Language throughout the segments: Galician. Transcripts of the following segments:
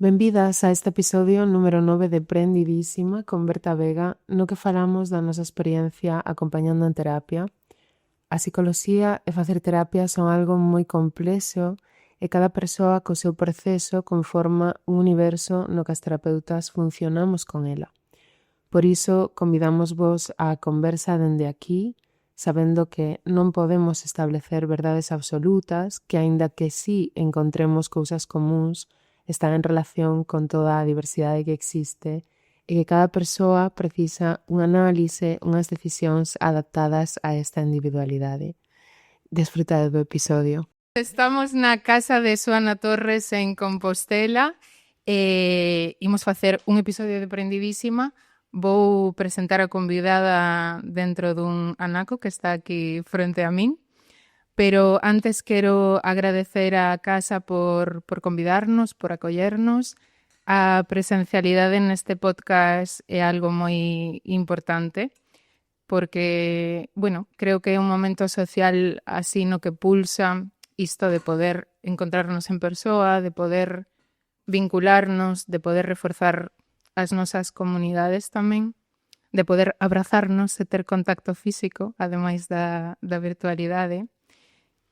Benvidas a este episodio número 9 de Prendidísima con Berta Vega, no que falamos da nosa experiencia acompañando en terapia. A psicoloxía e facer terapia son algo moi complexo e cada persoa co seu proceso conforma un universo no que as terapeutas funcionamos con ela. Por iso, convidamos vos á conversa dende aquí, sabendo que non podemos establecer verdades absolutas, que aínda que sí encontremos cousas comuns, están en relación con toda a diversidade que existe e que cada persoa precisa un análise, unhas decisións adaptadas a esta individualidade. Desfruta do episodio. Estamos na casa de Xoana Torres en Compostela e imos facer un episodio de Prendidísima. Vou presentar a convidada dentro dun anaco que está aquí frente a min. Pero antes quero agradecer a casa por convidarnos, por acollernos. A presencialidade neste podcast é algo moi importante porque, bueno, creo que é un momento social así no que pulsa isto de poder encontrarnos en persoa, de poder vincularnos, de poder reforzar as nosas comunidades tamén, de poder abrazarnos e ter contacto físico, ademais da virtualidade.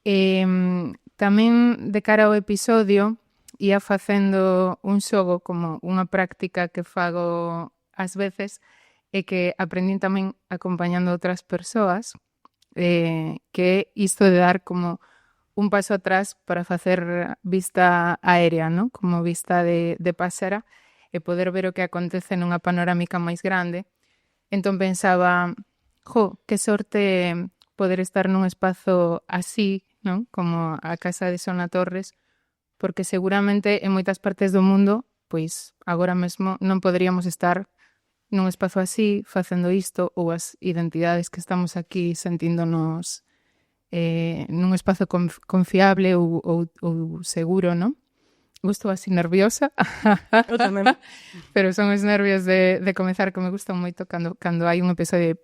Tamén de cara ao episodio ia facendo un xogo como unha práctica que fago ás veces e que aprendín tamén acompañando outras persoas, que é isto de dar como un paso atrás para facer vista aérea, ¿no? Como vista de pásara e poder ver o que acontece nunha panorámica máis grande. Entón pensaba, que sorte poder estar nun espazo así, non? Como a casa de Xoana Torres, porque seguramente en moitas partes do mundo, pois agora mesmo non poderíamos estar nun espazo así, facendo isto, ou as identidades que estamos aquí sentíndonos nun espazo confiable ou seguro, non? Estou así nerviosa. Eu tamén. Pero son os nervios de comezar que me gustan moito cando hai un episodio de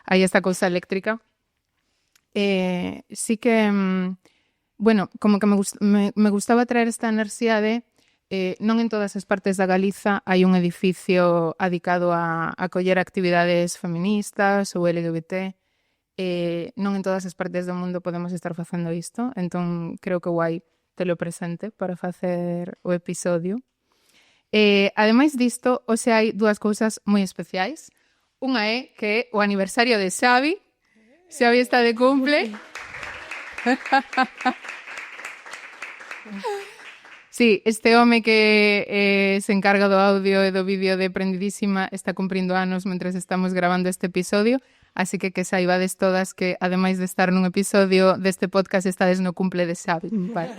hai esta cousa eléctrica. Sí que, bueno, como que me gustaba traer esta enerxía de non en todas as partes da Galiza hai un edificio adicado a acoller actividades feministas ou LGBT. Non en todas as partes do mundo podemos estar facendo isto, entón creo que guai telo presente para facer o episodio. Ademais disto, hoxe hai dúas cousas moi especiais. Unha é que o aniversario de Xavi. Xavi está de cumple. Sí, este home que se encarga do audio e do vídeo de Prendidísima está cumprindo anos mentres estamos grabando este episodio, así que saibades todas que, ademais de estar nun episodio deste podcast, estades no cumple de Xavi. Vale.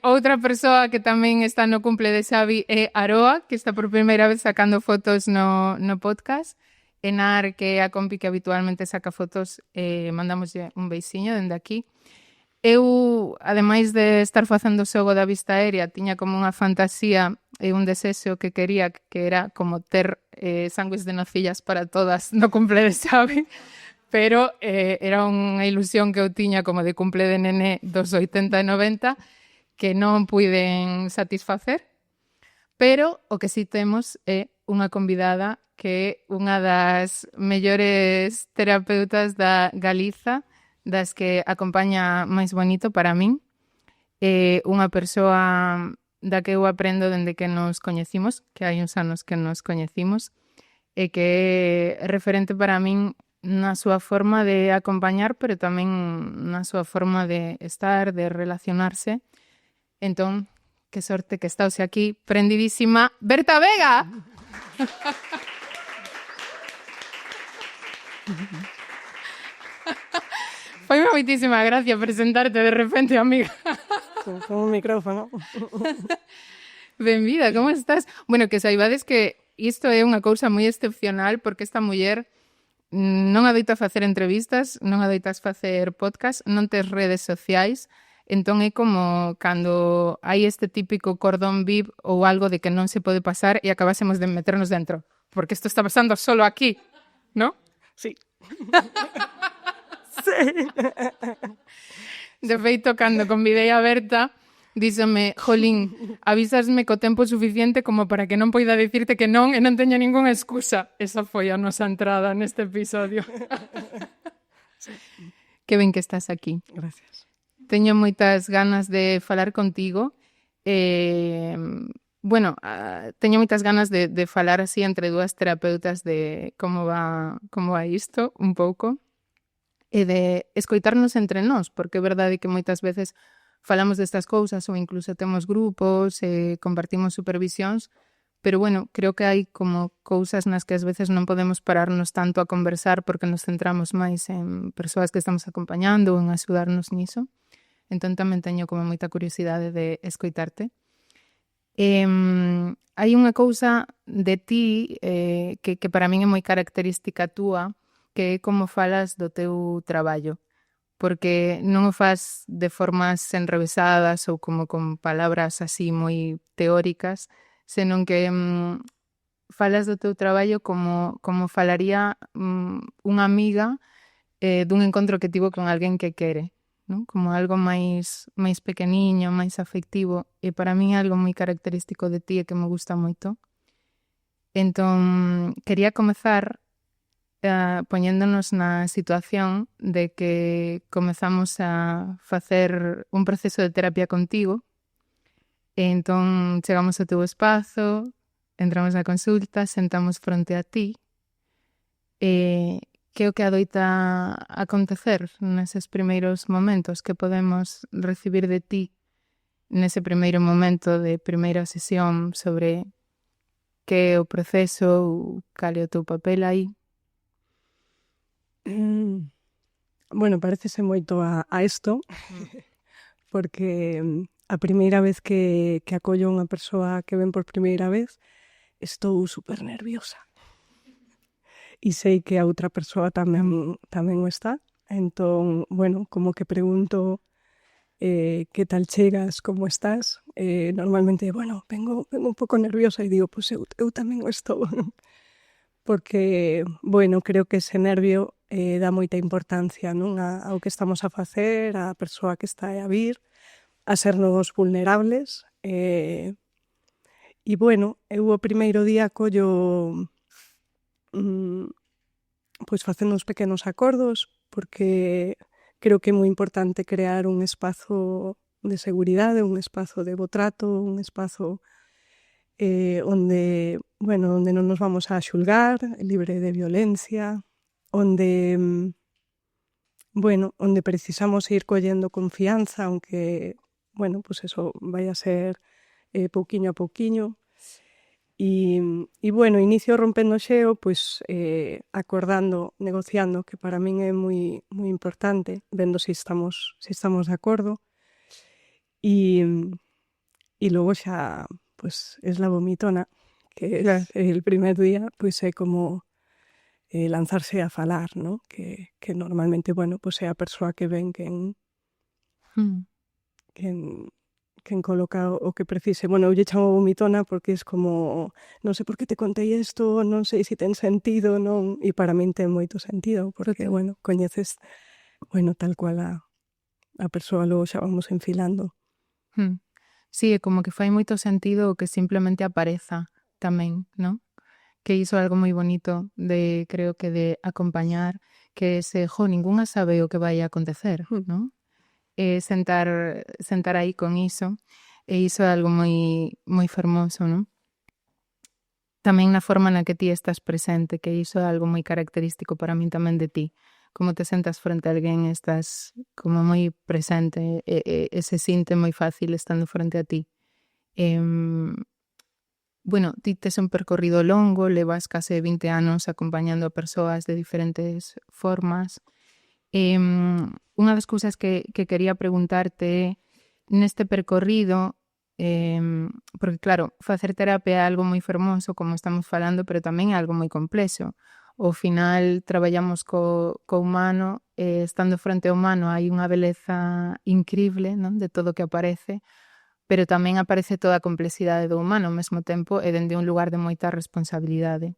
Outra persoa que tamén está no cumple de Xavi é Aroa, que está por primeira vez sacando fotos no podcast. Enar, que é a compi que habitualmente saca fotos, mandamoslle un beixiño dende aquí. Eu, ademais de estar facendo o xogo da vista aérea, tiña como unha fantasía e un desexo que quería, que era como ter sándwich de nocillas para todas no cumple de Xavi, pero era unha ilusión que eu tiña como de cumple de nene dos 80 e 90 que non puiden satisfacer, pero o que sí temos é unha convidada que é unha das mellores terapeutas da Galiza, das que acompaña máis bonito para min. Unha persoa da que eu aprendo dende que nos coñecimos, que hai uns anos que nos coñecimos, e que é referente para min na súa forma de acompañar, pero tamén na súa forma de estar, de relacionarse. Entón, que sorte que estaose aquí, Prendidísima, Berta Vega! Foi moitísima gracia presentarte de repente, amiga. Con un micrófono. Benvida, como estás? Bueno, que saibades que isto é unha cousa moi excepcional porque esta muller non adoita facer entrevistas, non adoitas facer podcast, non tes redes sociais, entón é como cando hai este típico cordón VIP ou algo de que non se pode pasar e acabásemos de meternos dentro, porque isto está pasando solo aquí, ¿no? Sí. Sí. De feito, cando convidei a Berta, díxome, jolín, avísasme co tempo suficiente como para que non poida dicirte que non e non teño ningunha excusa. Esa foi a nosa entrada neste episodio. Que ben que estás aquí. Gracias. Teño moitas ganas de falar contigo. Teño moitas ganas de falar así entre dúas terapeutas de como va isto, un pouco, e de escoitarnos entre nós, porque é verdade que moitas veces falamos destas cousas ou incluso temos grupos, compartimos supervisións, pero bueno, creo que hai como cousas nas que ás veces non podemos pararnos tanto a conversar porque nos centramos máis en persoas que estamos acompañando ou en axudarnos niso. Entón tamén teño como moita curiosidade de escoitarte. Hai unha cousa de ti que para min é moi característica túa, que é como falas do teu traballo, porque non o fas de formas enrevesadas ou como con palabras así moi teóricas, senón que falas do teu traballo como falaría unha amiga dun encontro que tivo con alguén que quere, non? Como algo máis pequeniño, máis afectivo, e para min é algo moi característico de ti e que me gusta moito. Entón, quería comezar poñéndonos na situación de que comezamos a facer un proceso de terapia contigo. E entón chegamos ao teu espazo, entramos na consulta, sentamos fronte a ti. Que é o que adoita acontecer neses primeiros momentos que podemos recibir de ti nese primeiro momento de primeira sesión sobre que é o proceso ou cal é o teu papel aí? Bueno, parécese moito a isto, porque a primeira vez que acollo a unha persoa que ven por primeira vez, estou super nerviosa. E sei que a outra persoa tamén o está. Entón, bueno, como que pregunto que tal chegas, como estás? Normalmente, bueno, vengo un pouco nerviosa e digo, pois eu tamén o estou. Porque, bueno, creo que ese nervio dá moita importancia, non? Ao que estamos a facer, a persoa que está a vir, a sernos vulnerables. E bueno, eu o primeiro día collo pois facendo uns pequenos acordos, porque creo que é moi importante crear un espazo de seguridade, un espazo de bo trato, un espazo onde non nos vamos a xulgar, libre de violencia, onde precisamos ir collendo confianza, aunque, pues eso vai a ser pouquiño a pouquiño. E inicio rompendo o xeo, pois acordando, negociando, que para min é moi importante, vendo se estamos de acordo. E logo xa, pois, es la vomitona, que el primer día, pois é como lanzarse a falar, ¿no? Que normalmente, pois é a persoa que ven quen coloca o que precise. Eu lle chamo vomitona porque é como, non sei por que te contei isto, non sei se ten sentido, non? E para min ten moito sentido, porque, coñeces, tal cual a persoa, logo xa vamos enfilando. Sí, é como que fai moito sentido o que simplemente apareza tamén, non? Que iso é algo moi bonito de, creo que de acompañar, que ese, ningunha sabe o que vai a acontecer, non? Sentar aí con iso, e iso é algo moi fermoso, non? Tamén na forma na que ti estás presente, que iso é algo moi característico para min tamén de ti. Como te sentas frente a alguén, estás como moi presente e se sinte moi fácil estando frente a ti. Ti tes un percorrido longo, levas case 20 anos acompañando a persoas de diferentes formas. Unha das cousas que quería preguntarte é, neste percorrido, porque claro, facer terapia é algo moi fermoso, como estamos falando, pero tamén é algo moi complexo. Ao final traballamos co humano, estando frente ao humano hai unha beleza incrible, non? De todo o que aparece, pero tamén aparece toda a complexidade do humano ao mesmo tempo e dende un lugar de moita responsabilidade.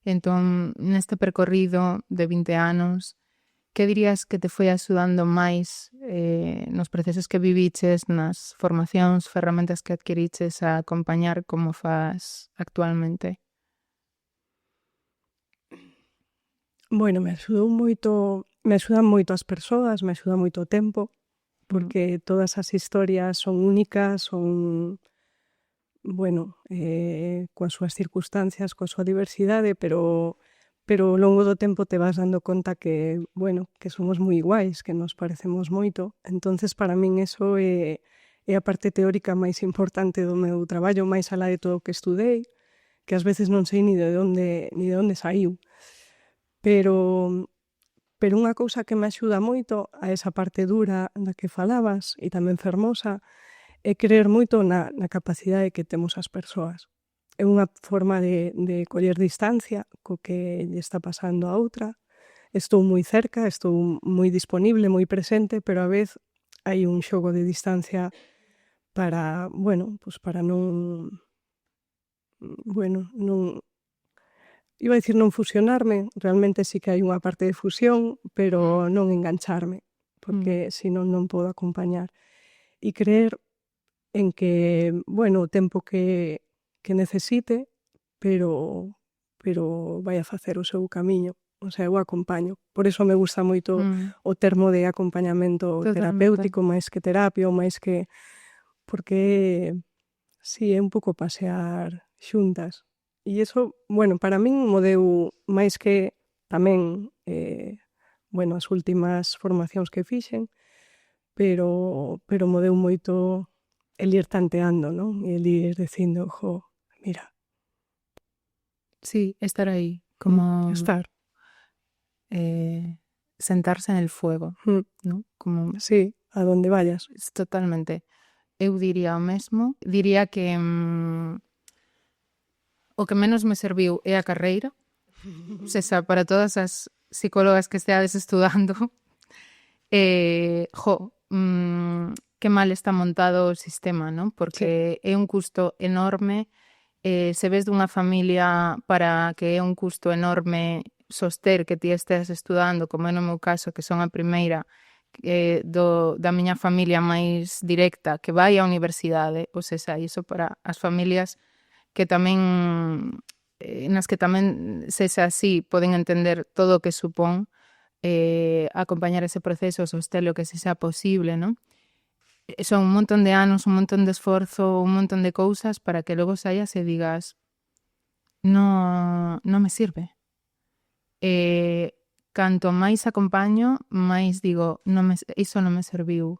Entón, neste percorrido de 20 anos, que dirías que te foi axudando máis nos procesos que viviches, nas formacións, ferramentas que adquiriches a acompañar como fas actualmente? Bueno, me axudan moito as persoas, me axuda moito o tempo, porque todas as historias son únicas, son, bueno, coas súas circunstancias, coa súa diversidade, pero ao longo do tempo te vas dando conta que, bueno, que somos moi iguais, que nos parecemos moito. Entonces, para min eso é a parte teórica máis importante do meu traballo, máis alá de todo o que estudei, que ás veces non sei ni de onde saíu. Pero unha cousa que me axuda moito a esa parte dura da que falabas e tamén fermosa é creer moito na capacidade que temos as persoas. É unha forma de coller distancia co que lle está pasando a outra. Estou moi cerca, estou moi disponible, moi presente, pero a vez hai un xogo de distancia para, bueno, pues para non, bueno, non, iba a dicir non fusionarme, realmente sí que hai unha parte de fusión, pero non engancharme, porque senón non podo acompañar. E creer en que, bueno, o tempo que necesite, pero vai a facer o seu camiño. O sea, eu acompaño. Por iso me gusta moito o termo de acompañamento terapéutico, máis que terapia, ou máis que... Porque, sí, é un pouco pasear xuntas. E iso, bueno, para min mo deu máis que tamén, bueno, as últimas formacións que fixen, pero mo deu moito el ir tanteando, non? E el ir dicindo, jo, mira. Sí, estar aí, como Estar. sentarse en el fuego, ¿no? Como... Sí, a donde vayas. Totalmente. Eu diría o mesmo. Diría que o que menos me serviu é a carreira. Sexa, para todas as psicólogas que esteades estudando, que mal está montado o sistema, non? Porque é un custo enorme. Se ves dunha familia para que é un custo enorme soster que ti estés estudando, como é no meu caso, que son a primeira da miña familia máis directa que vai á universidade, ou seja, iso para as familias que tamén nas que tamén sexa así poden entender todo o que supón acompañar ese proceso, sostelo que sexa posible, non? Son un montón de anos, un montón de esforzo, un montón de cousas para que logo saias e digas non me sirve. Canto máis acompaño, máis digo iso non me serviu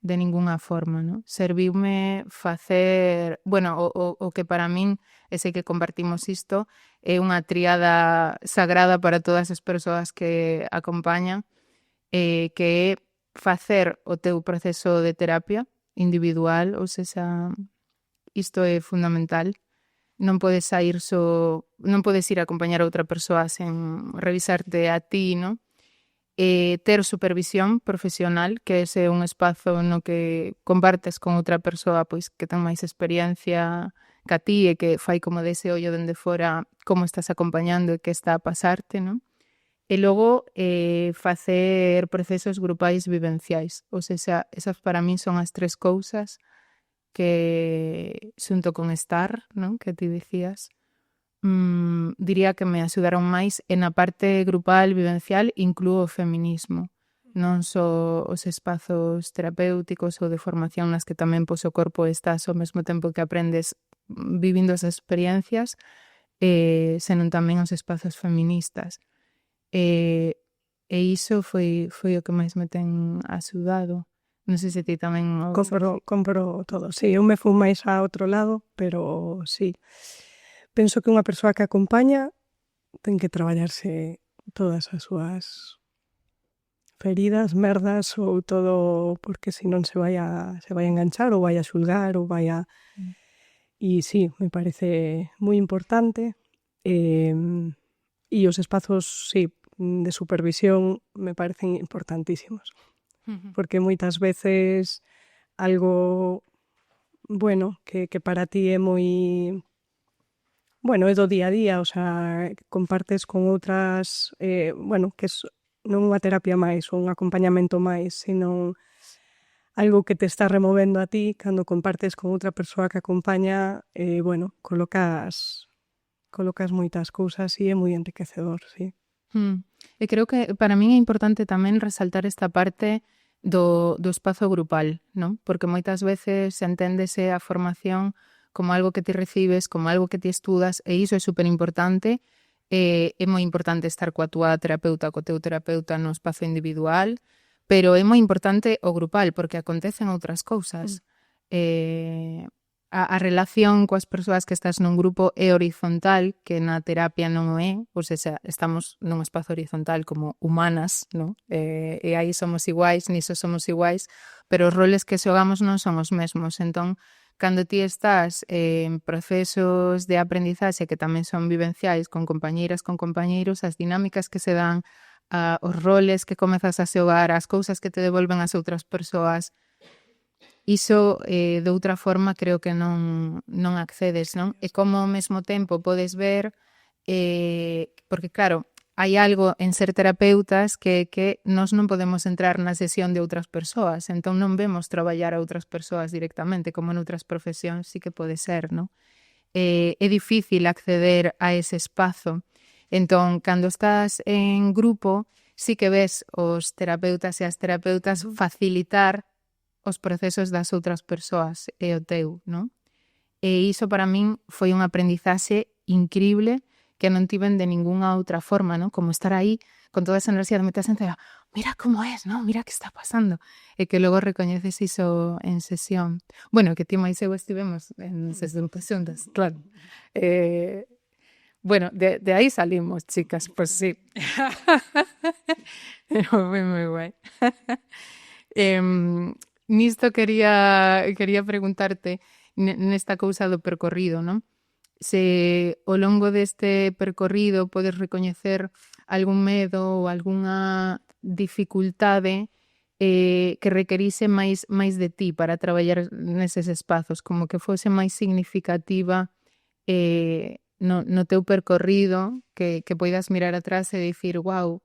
de ningunha forma, non? Serviume facer... Bueno, o que para min, e sei que compartimos isto, é unha tríada sagrada para todas as persoas que acompañan, que é facer o teu proceso de terapia individual, ou seja, isto é fundamental. Non podes ir a acompañar a outra persoa sen revisarte a ti, non? Ter supervisión profesional, que ese é un espazo no que compartes con outra persoa pois que ten máis experiencia que a ti e que fai como dese ollo dende fora como estás acompañando e que está a pasarte, non? E logo facer procesos grupais vivenciais. Ou seja, esas para min son as tres cousas que, xunto con estar, non? Que ti dicías, diría que me axudaron máis en a parte grupal, vivencial, inclúo o feminismo. Non só os espazos terapéuticos ou de formación nas que tamén pos o corpo estás ao mesmo tempo que aprendes vivindo esas experiencias, senón tamén os espazos feministas. E iso foi o que máis me ten axudado. Non sei se ti tamén... Compro todo. Sí, eu me fui máis a outro lado, pero sí. Penso que unha persoa que acompaña ten que traballarse todas as súas feridas, merdas ou todo, porque senón se vai a enganchar ou vai a xulgar ou vai a... E sí, me parece moi importante. E os espazos, sí, de supervisión me parecen importantísimos. Porque moitas veces algo, bueno, que para ti é moi... Bueno, é do día a día, o sea, compartes con outras, bueno, que unha terapia máis ou un acompañamento máis, sino algo que te está removendo a ti cando compartes con outra persoa que acompaña, bueno, colocas moitas cousas e é moi enriquecedor, sí. E creo que para min é importante tamén resaltar esta parte do espazo grupal, non? Porque moitas veces enténdese a formación como algo que ti recibes, como algo que ti estudas, e iso é super importante. É moi importante estar coa túa terapeuta, co teu terapeuta no espazo individual, pero é moi importante o grupal, porque acontecen outras cousas. A relación coas persoas que estás nun grupo é horizontal, que na terapia non o é, ou seja, estamos nun espazo horizontal como humanas, non? E aí somos iguais, niso somos iguais, pero os roles que xogamos non son os mesmos. Entón, cando ti estás en procesos de aprendizaxe que tamén son vivenciais con compañeiras, con compañeiros, as dinámicas que se dan, os roles que comezas a xogar, as cousas que te devolven as outras persoas, iso de outra forma creo que non accedes, non? E como ao mesmo tempo podes ver, porque claro, hai algo en ser terapeutas que nós non podemos entrar na sesión de outras persoas, entón non vemos traballar a outras persoas directamente, como en outras profesións sí que pode ser, non? É difícil acceder a ese espazo. Entón, cando estás en grupo, sí que ves os terapeutas e as terapeutas facilitar os procesos das outras persoas e o teu, non? E iso para min foi un aprendizaxe increíble que non tiven de ningunha outra forma, non? Como estar aí con toda esa enerxía de meter xente, mira como es, non? Mira que está pasando. E que logo recoñeces iso en sesión. Bueno, que ti máis eu estivemos en sesión xuntas, claro. Bueno, de aí salimos, chicas, pues sí. Foi moi guai. Nisto quería preguntarte nesta cousa do percorrido, non? Se ao longo deste percorrido podes recoñecer algún medo ou algunha dificultade que requerise máis de ti para traballar neses espazos, como que fose máis significativa no teu percorrido, que poidas mirar atrás e dicir, wow,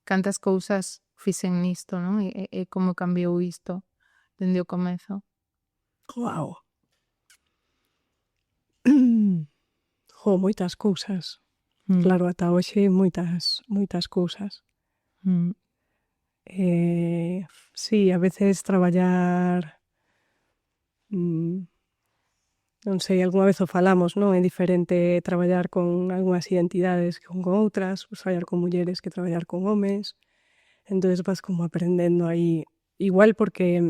cantas cousas fixen nisto, non? E como cambiou isto dende o comezo. Guau. Moitas cousas. Claro, ata hoxe moitas cousas. Sí, a veces traballar, non sei, algunha vez o falamos, non? É diferente traballar con algunhas identidades que con outras, pues, traballar con mulleres que traballar con homes. Entonces vas como aprendendo aí, igual porque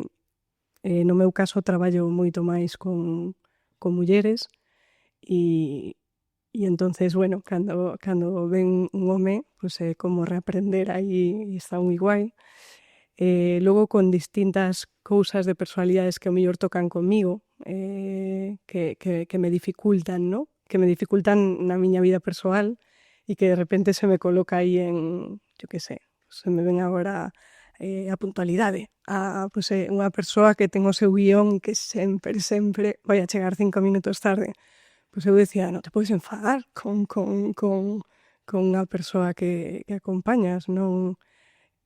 no meu caso traballo moito máis con mulleres e entonces, bueno, cando ven un home, pues é como reaprender aí e está moi guai. Logo con distintas cousas de personalidades que ao mellor tocan comigo, que me dificultan, ¿no? Que me dificultan na miña vida persoal e que de repente se me coloca aí en, yo que sé, se me ven agora a puntualidade, pues, unha persoa que ten o seu guión que sempre vai a chegar 5 minutos tarde. Pois eu decía, non te podes enfadar con unha persoa que acompañas, non?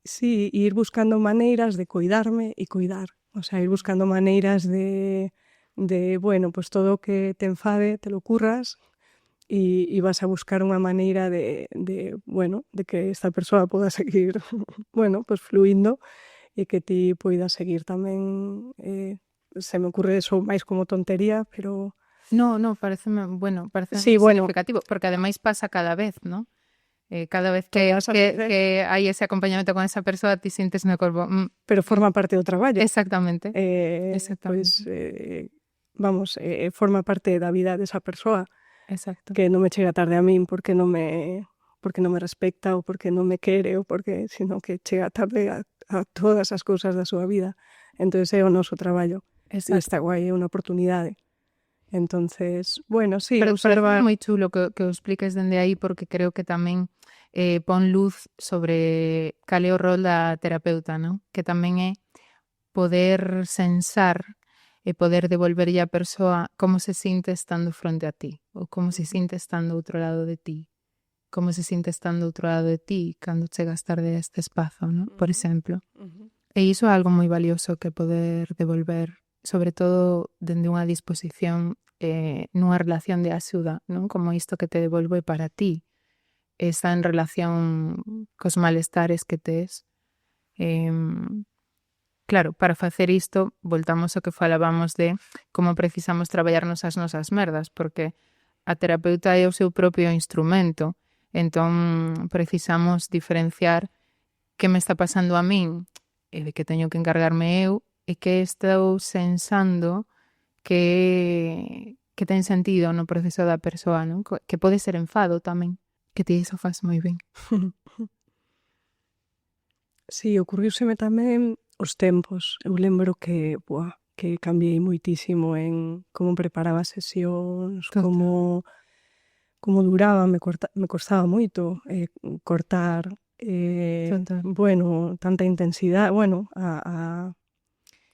Sí, ir buscando maneiras de coidarme e coidar. O sea, ir buscando maneiras de bueno, pues todo o que te enfade, te lo curras e vas a buscar unha maneira de bueno, de que esta persoa poda seguir, bueno, pues fluindo e que ti poidas seguir tamén. Se me ocurre eso máis como tontería, pero... No, pareceme sí, bueno, significativo, porque ademais pasa cada vez, ¿no? Cada vez que hai ese acompañamento con esa persoa, ti sintes no corpo. Pero forma parte do traballo. Exactamente. Pois, vamos, forma parte da vida desa persoa. Exacto. Que non me chega tarde a min porque non me respecta ou porque non me quere ou porque, sino que chega tarde a todas as cousas da súa vida. Entonces é o noso traballo. Exacto. Está guai, é unha oportunidade. Entonces, bueno, sí, pero observa... é moi chulo que o expliques dende aí, porque creo que tamén pon luz sobre cal é o rol da terapeuta, non? Que tamén é poder sensar e poder devolverlle á persoa como se sinte estando fronte a ti ou como se sinte estando ao outro lado de ti. como se sinte estando outro lado de ti cando chegas tarde a este espazo, ¿no? Por exemplo. E iso é algo moi valioso que poder devolver, sobre todo dende unha disposición nunha relación de axuda, non? Como isto que te devolve para ti. Está en relación cos malestares que tes. Claro, para facer isto, voltamos ao que falábamos de como precisamos traballarnos as nosas merdas, porque a terapeuta é o seu propio instrumento, entón precisamos diferenciar que me está pasando a min e de que teño que encargarme eu e que estou sensando que ten sentido no proceso da persoa, non? Que pode ser enfado tamén, que ti iso faz moi ben. Sí, ocurriuseme tamén os tempos. Eu lembro que cambiei moitísimo en como preparaba as sesións, como duraba, me costaba moito cortar, bueno, tanta intensidade, bueno,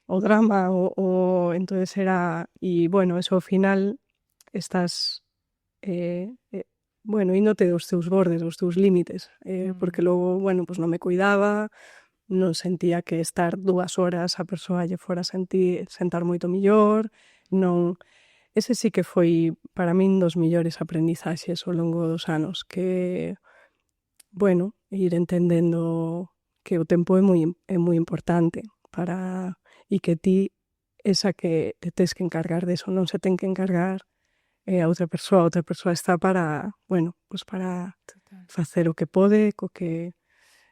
o drama, entonces era, e bueno, eso ao final estás, bueno, índote dos teus bordes, dos teus límites, porque logo, bueno, pues non me cuidaba, non sentía que estar 2 horas a persoa lle fora sentar moito millor, non. Ese sí que foi para min dos millores aprendizaxes ao longo dos anos, que, bueno, ir entendendo que o tempo é moi importante para, e que ti, esa que te tes que encargar deso, non se ten que encargar a outra persoa está para, bueno, pues para facer o que pode, co que.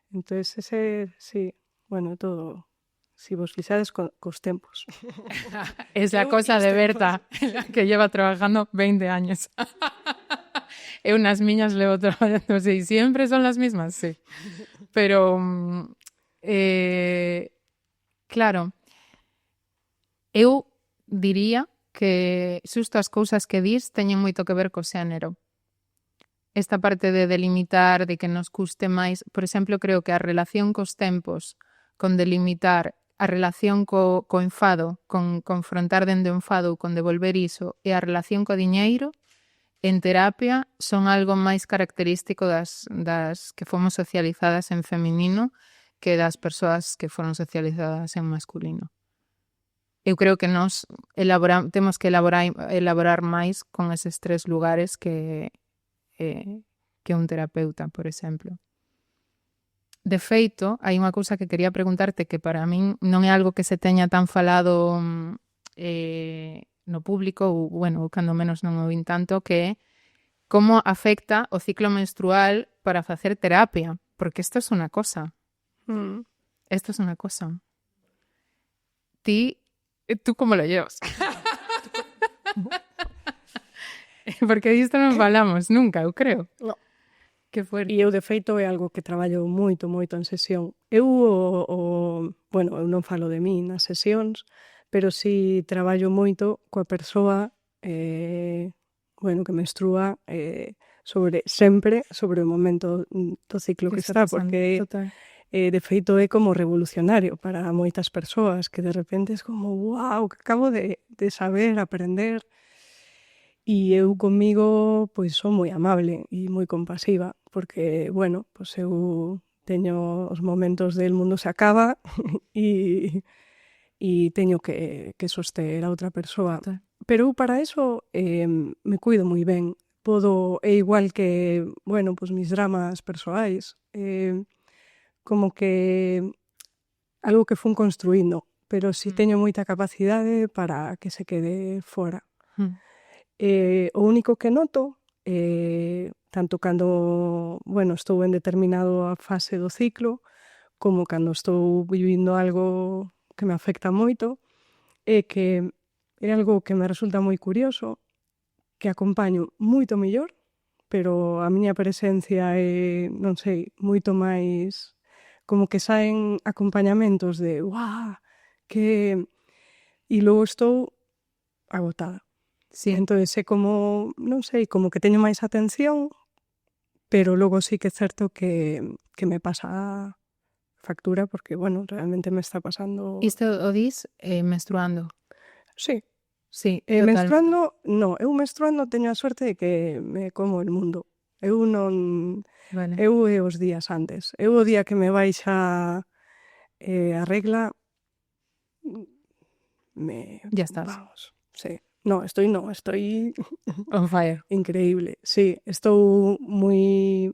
Entonces ese, sí, bueno, todo, si vos fixades cos tempos. Es la cosa de Berta, que lleva trabajando 20 años. Eu nas miñas levo traballando, sí, siempre son las mismas, sí. Pero, claro, eu diría que xusto as cousas que dis teñen moito que ver co xénero. Esta parte de delimitar, de que nos custe máis, por exemplo, creo que a relación cos tempos, con delimitar a relación co enfado, con confrontar dende o enfado ou con devolver iso, e a relación co diñeiro, en terapia son algo máis característico das que fomos socializadas en feminino que das persoas que foron socializadas en masculino. Eu creo que nós temos que elaborar máis con eses 3 lugares que un terapeuta, por exemplo. De feito, hai unha cousa que quería preguntarte que para min non é algo que se teña tan falado no público, ou, bueno, cando menos non o vin tanto, que é como afecta o ciclo menstrual para facer terapia, porque isto é unha cosa. Esto es una cosa. ¿Tú cómo lo llevas? Porque disto non falamos nunca, eu creo. No. Que fuerte. E eu, de feito, é algo que traballo moito en sesión. Eu, bueno, eu non falo de mí nas sesións, pero sí traballo moito coa persoa, bueno, que menstrua, sempre sobre o momento do ciclo que está, porque de feito é como revolucionario para moitas persoas, que de repente é como, wow, que acabo de saber, aprender. E eu comigo, pois, son moi amable e moi compasiva, porque, bueno, pois eu teño os momentos del mundo se acaba e teño que soster a outra persoa. Pero eu para eso me cuido moi ben. É igual que, bueno, pois mis dramas persoais, como que algo que fun construindo, pero si teño moita capacidade para que se quede fora. O único que noto, tanto cando, bueno, estou en determinada fase do ciclo, como cando estou vivindo algo que me afecta moito, é que é algo que me resulta moi curioso, que acompaño moito mellor, pero a miña presencia é, non sei, moito máis, como que saen acompañamentos de uau, que... E logo estou agotada. Sí. Entón, é como, non sei, como que teño máis atención, pero logo sí que é certo que me pasa factura, porque, bueno, realmente me está pasando... Isto o dis menstruando? Sí. Sí, menstruando, no, eu menstruando teño a suerte de que me como el mundo. Eu non... Vale. Eu e os días antes. Eu o día que me baixa a regla, me... Ya estás. Vamos, sí. No, estoy On fire. increíble. Sí, estou moi...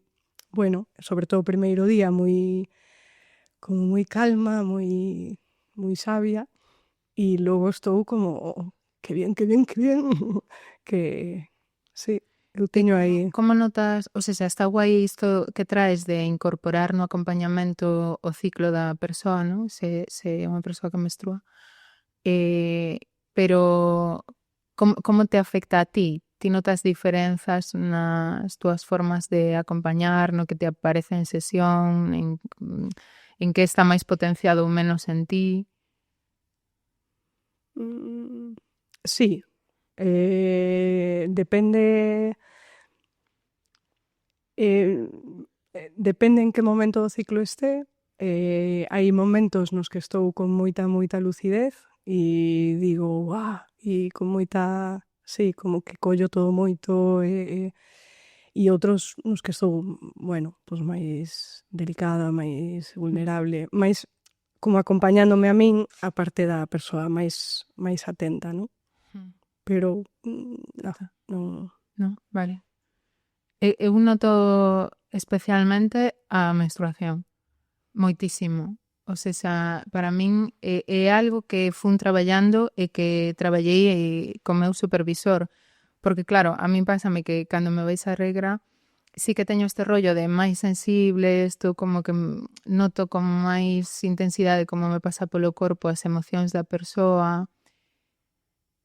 Bueno, sobre todo o primeiro día, como moi calma, moi sabia. E logo estou como, que bien, que bien, que bien. Que, sí, eu teño aí... Como notas, ou seja, está guai isto que traes de incorporar no acompañamento o ciclo da persoa, non? Se é unha persoa que menstrua. Pero como te afecta a ti? Ti notas diferenzas nas túas formas de acompañar, no que te aparece en sesión, en que está máis potenciado ou menos en ti? Sí, depende... depende en que momento do ciclo este. Hai momentos nos que estou con moita lucidez e digo, uah, e con moita... Sí, como que collo todo moito e outros nos que estou, bueno, pois máis delicada, máis vulnerable, máis como acompañándome a min a parte da persoa máis atenta, non? Pero, non... Non, vale. Eu noto especialmente a menstruación. Moitísimo. O sea, para min é algo que fun traballando e que traballei co meu supervisor. Porque claro, a min pásame que cando me vais a regra sí que teño este rollo de máis sensible, isto como que noto con máis intensidade como me pasa polo corpo as emocións da persoa.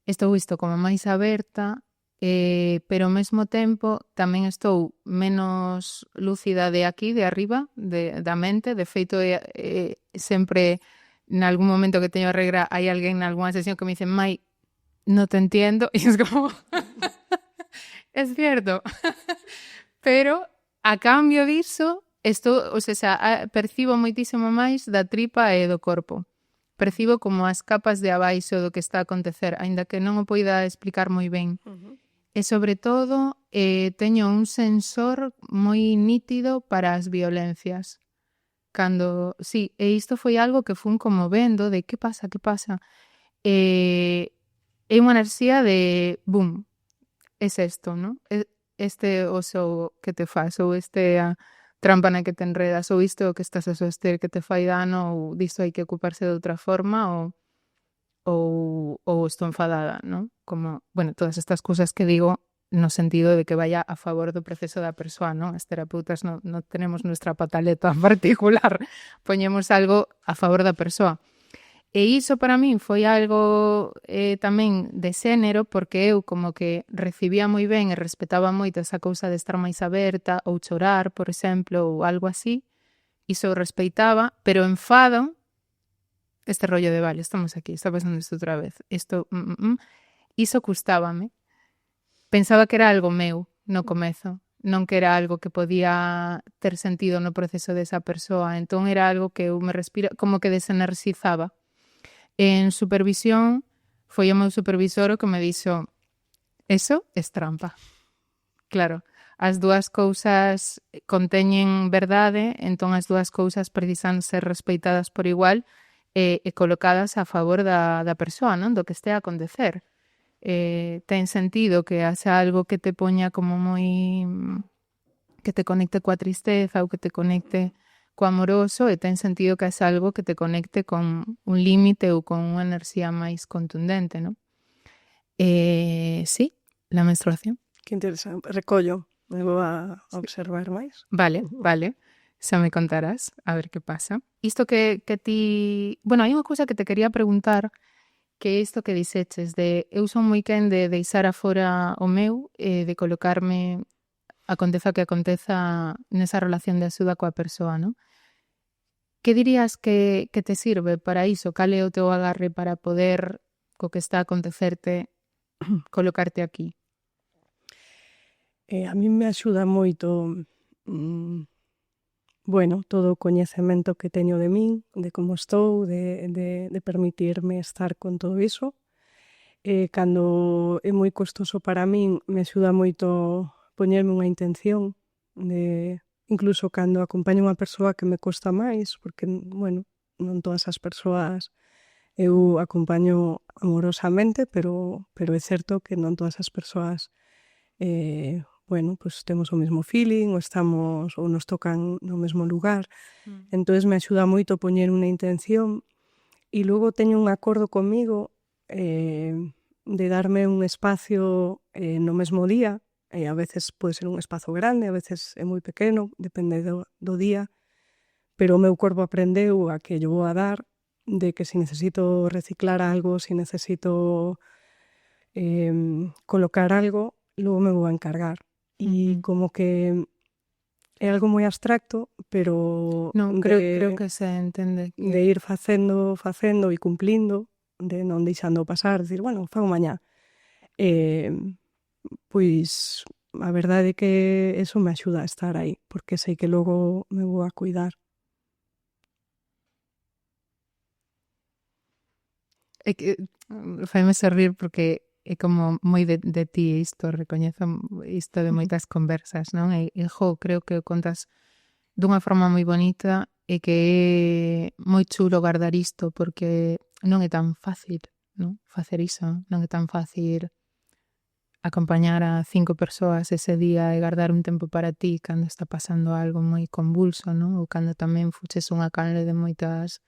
Estou isto como máis aberta, pero ao mesmo tempo tamén estou menos lúcida de aquí, de arriba, da mente. De feito, sempre nalgún momento que teño a regra hai alguén nalgúna sesión que me dice Mai, no te entiendo, e es como es cierto. Pero a cambio diso o sea, percibo moitísimo máis da tripa e do corpo. Percibo como as capas de abaixo do que está a acontecer, aínda que non o poida explicar moi ben. E sobre todo, teño un sensor moi nítido para as violencias. Sí, e isto foi algo que fun como vendo de que pasa. É unha enerxía de, boom, es esto, non? Este oso que te faz, ou a trampa na que te enredas, ou isto que estás a soster que te fai dano, ou disto hai que ocuparse de outra forma, ou estou enfadada, non? Como, bueno, todas estas cousas que digo no sentido de que vaya a favor do proceso da persoa, non? As terapeutas non tenemos nuestra pataleta en particular, poñemos algo a favor da persoa. E iso para min foi algo tamén de xénero, porque eu como que recibía moi ben e respetaba moito esa cousa de estar máis aberta ou chorar, por exemplo, ou algo así. Iso respeitaba, pero enfado, este rollo de, vale, estamos aquí, está pasando isto outra vez. Iso custábame. Pensaba que era algo meu no comezo, non que era algo que podía ter sentido no proceso desa persoa. Entón era algo que eu me respira, como que desenerxizaba. En supervisión, foi o meu supervisor o que me dixo, eso es trampa. Claro, as dúas cousas conteñen verdade, entón as dúas cousas precisan ser respeitadas por igual e colocadas a favor da persoa, non? Do que este a acontecer. Ten sentido que haxa algo que te poña como moi... que te conecte coa tristeza ou que te conecte co amoroso, e ten sentido que haxa algo que te conecte con un límite ou con unha enerxía máis contundente, non? Sí, la menstruación. Que interesante. Recollo. Me vou a observar máis. Vale. Xa me contarás, a ver que pasa. Isto que ti... Bueno, hai unha cousa que te quería preguntar, que é isto que dixeches, de eu son moi quen de deixar afora o meu, de colocarme aconteza que aconteza nesa relación de axuda coa persoa, non? Que dirías que te sirve para iso? Cal é o teu agarre para poder, co que está a acontecerte, colocarte aquí? A mí me axuda moito, bueno, todo o coñecemento que teño de min, de como estou, de permitirme estar con todo iso. Cando é moi custoso para min, me axuda moito poñerme unha intención Incluso cando acompaño unha persoa que me costa máis, porque, bueno, non todas as persoas eu acompaño amorosamente, pero é certo que non todas as persoas bueno, pues temos o mesmo feeling ou nos tocan no mesmo lugar. Entonces me axuda moito poñer unha intención e logo teño un acordo comigo de darme un espacio no mesmo día. A veces pode ser un espazo grande, a veces é moi pequeno, depende do día, pero o meu corpo aprendeu a que yo vou a dar, de que se necesito reciclar algo, se necesito colocar algo, logo me vou a encargar. E como que é algo moi abstracto, pero No, creo que se entende. de ir facendo e cumplindo, de non deixando pasar, decir, bueno, fago mañá. Pois a verdade é que eso me axuda a estar aí, porque sei que logo me vou a cuidar. É que faime sorrir porque é como moi de ti isto, recoñezo isto de moitas conversas, non? E creo que o contas dunha forma moi bonita e que é moi chulo guardar isto porque non é tan fácil, non? Facer iso, non é tan fácil acompañar a 5 persoas ese día e guardar un tempo para ti cando está pasando algo moi convulso, non? Ou cando tamén fuches unha canle de moitas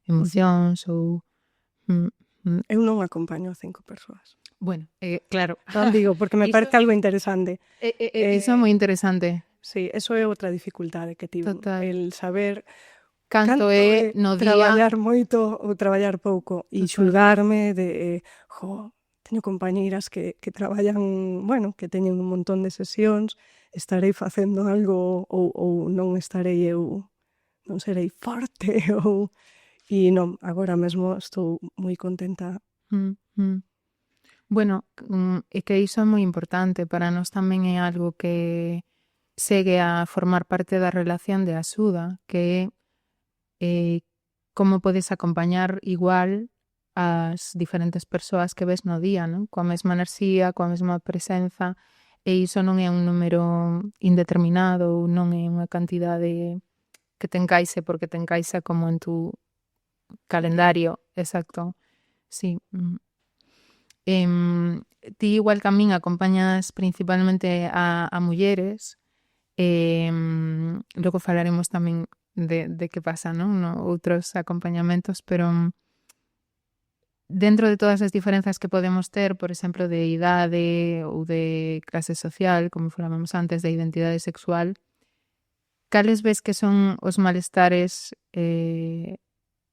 emocións ou... Eu non acompaño a 5 persoas. Bueno, claro. Non digo, porque me parece algo interesante. Iso é moi interesante. Sí, eso é outra dificultade que tivo. Total. El saber Canto é no día... traballar moito ou traballar pouco e xulgarme de, teño compañeiras que traballan, bueno, que teñen un montón de sesións, estarei facendo algo ou non estarei eu, non serei forte ou... E non, agora mesmo estou moi contenta. Bueno, é que iso é moi importante, para nós tamén é algo que segue a formar parte da relación de axuda, que é como podes acompañar igual as diferentes persoas que ves no día, non? Coa mesma enerxía, coa mesma presenza, e iso non é un número indeterminado, non é unha cantidade que te encaixe porque te encaixa como en tu calendario, exacto. Sí. Ti igual que a min acompañas principalmente a mulleres, logo falaremos tamén de que pasa, non? No, outros acompañamentos, pero dentro de todas as diferenzas que podemos ter, por exemplo, de idade ou de clase social, como falábamos antes, de identidade sexual, cales ves que son os malestares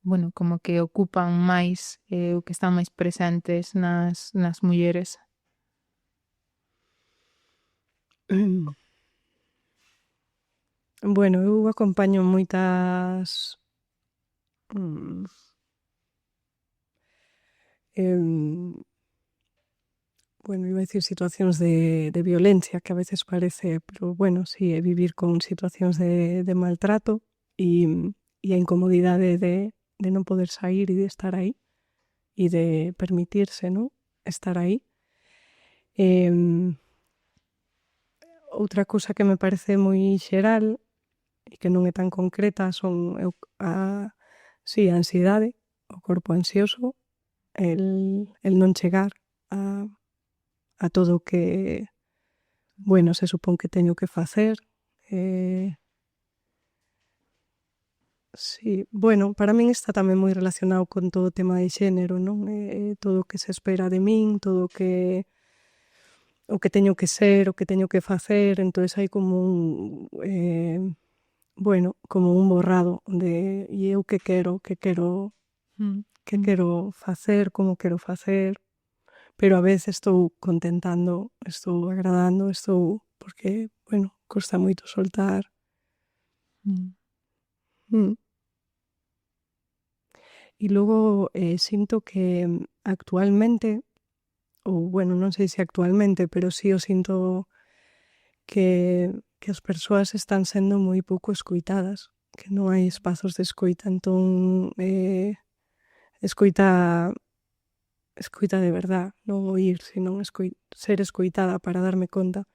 bueno, como que ocupan máis ou que están máis presentes nas mulleres? Bueno, eu acompaño moitas bueno, iba a decir situacións de violencia, que a veces parece, pero bueno, sí, é vivir con situacións de maltrato e a incomodidade de non poder sair e de estar aí e de permitirse, non? Estar aí. Outra cousa que me parece moi xeral e que non é tan concreta son a ansiedade, o corpo ansioso, el non chegar a todo o que, bueno, se supón que teño que facer. Sí, bueno, para min está tamén moi relacionado con todo o tema de xénero, non? Todo o que se espera de min, todo o que teño que ser, o que teño que facer, entonces hai como un, bueno, como un borrado de e eu que quero facer, como quero facer, pero a veces estou contentando, estou agradando, porque, bueno, costa moito soltar. E logo sinto que actualmente, ou bueno, non sei se actualmente, pero sí o sinto que as persoas están sendo moi pouco escoitadas, que non hai espazos de escoita, entón escoita de verdad, non oír, senón ser escoitada para darme conta.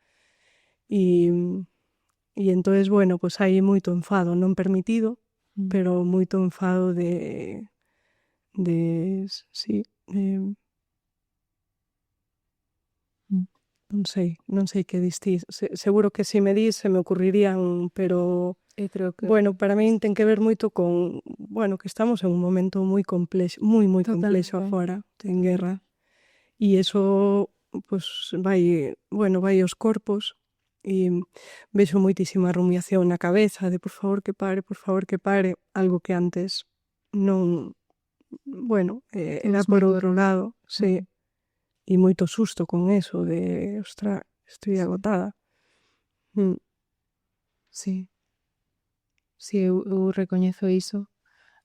E E entonces, bueno, pois hai moito enfado non permitido, pero moito enfado sí, non sei que distís. Seguro que se me dís se me ocurrirían, pero creo que bueno, para min ten que ver moito con, bueno, que estamos en un momento moi complexo, moi complexo afora, en guerra. E iso, pois, vai aos corpos e vexo moitísima rumiación na cabeza de por favor que pare, algo que antes non, bueno, era por outro lado, sí. E moito susto con eso de, ostra, estoy agotada. Sí. Sí, eu recoñezo iso.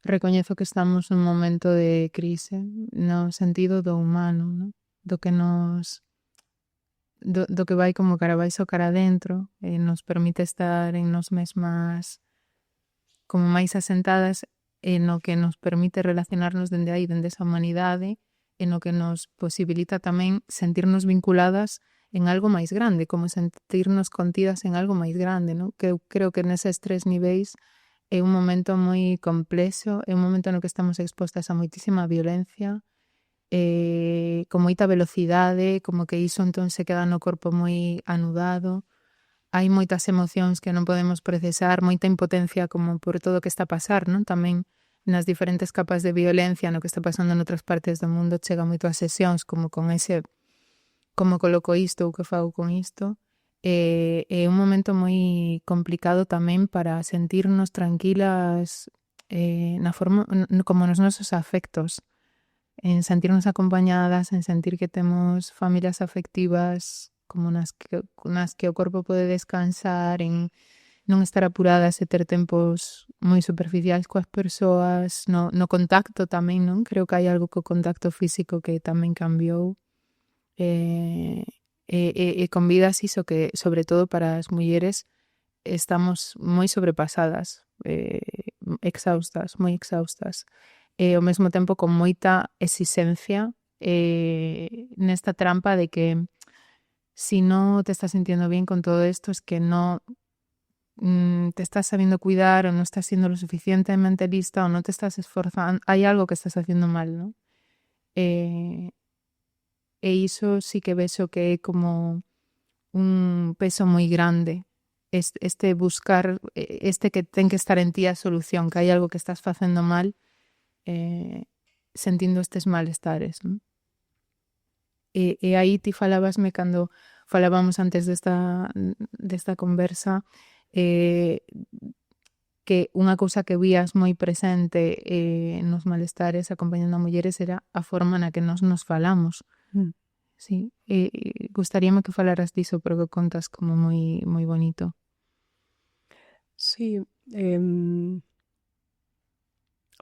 Recoñezo que estamos nun momento de crise no sentido do humano, ¿no? Do que do que vai como cara abaixo cara adentro, nos permite estar en nos mesmas como máis asentadas, no que nos permite relacionarnos dende aí, dende esa humanidade, no que nos posibilita tamén sentirnos vinculadas en algo máis grande, como sentirnos contidas en algo máis grande, ¿no? Que eu creo que neses 3 niveis é un momento moi complexo, é un momento no que estamos expostas a moitísima violencia, con moita velocidade, como que iso entón se queda no corpo moi anudado, hai moitas emocións que non podemos procesar, moita impotencia como por todo o que está a pasar, non? Tamén nas diferentes capas de violencia no que está pasando en outras partes do mundo chega moito a sesións como con ese como coloco isto ou que fago con isto. É un momento moi complicado tamén para sentirnos tranquilas na forma, como nos nosos afectos, en sentirnos acompañadas, en sentir que temos familias afectivas como nas que o corpo pode descansar, en non estar apuradas e ter tempos moi superficiais coas persoas, no contacto tamén, non? Creo que hai algo co contacto físico que tamén cambiou. Convidas iso que, sobre todo para as mulleres, estamos moi sobrepasadas, exhaustas, moi exhaustas, e ao mesmo tempo con moita exixencia nesta trampa de que si no te estás sintiendo bien con todo esto es que no te estás sabiendo cuidar o no estás siendo lo suficientemente lista o no te estás esforzando, hai algo que estás haciendo mal, ¿no? E iso sí que vexo que é como un peso moi grande, este buscar, que ten que estar en ti a solución, que hai algo que estás facendo mal, sentindo estes malestares, non? E aí ti falabasme cando falábamos antes desta conversa, que unha cousa que vías moi presente nos malestares acompañando a mulleres era a forma na que nos falamos. Sí, gustaríame que falaras diso porque contas como moi moi bonito. Sí,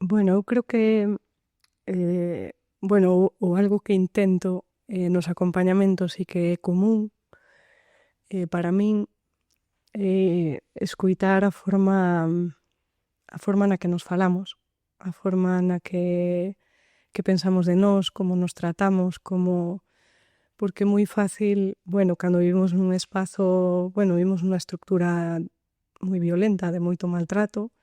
bueno, eu creo que bueno, o algo que intento nos acompañamentos e que é común para min escoitar a forma na que nos falamos, a forma na que pensamos de nós, como nos tratamos, como... Porque é moi fácil, bueno, cando vivimos nun espazo, bueno, vivimos nunha estructura moi violenta, de moito maltrato,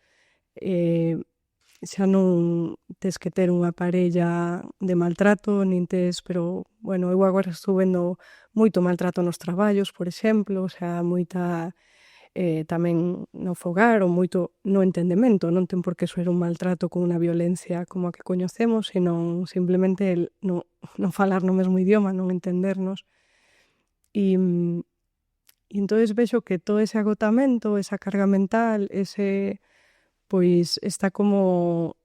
xa non tes que ter unha parella de maltrato, nin tes, pero, bueno, eu agora estou vendo moito maltrato nos traballos, por exemplo, o sea, moita tamén no fogar, ou moito no entendemento, non ten por que ser un maltrato con unha violencia como a que coñecemos, senón simplemente non falar no mesmo idioma, non entendernos. E entonces vexo que todo ese agotamento, esa carga mental, pois está como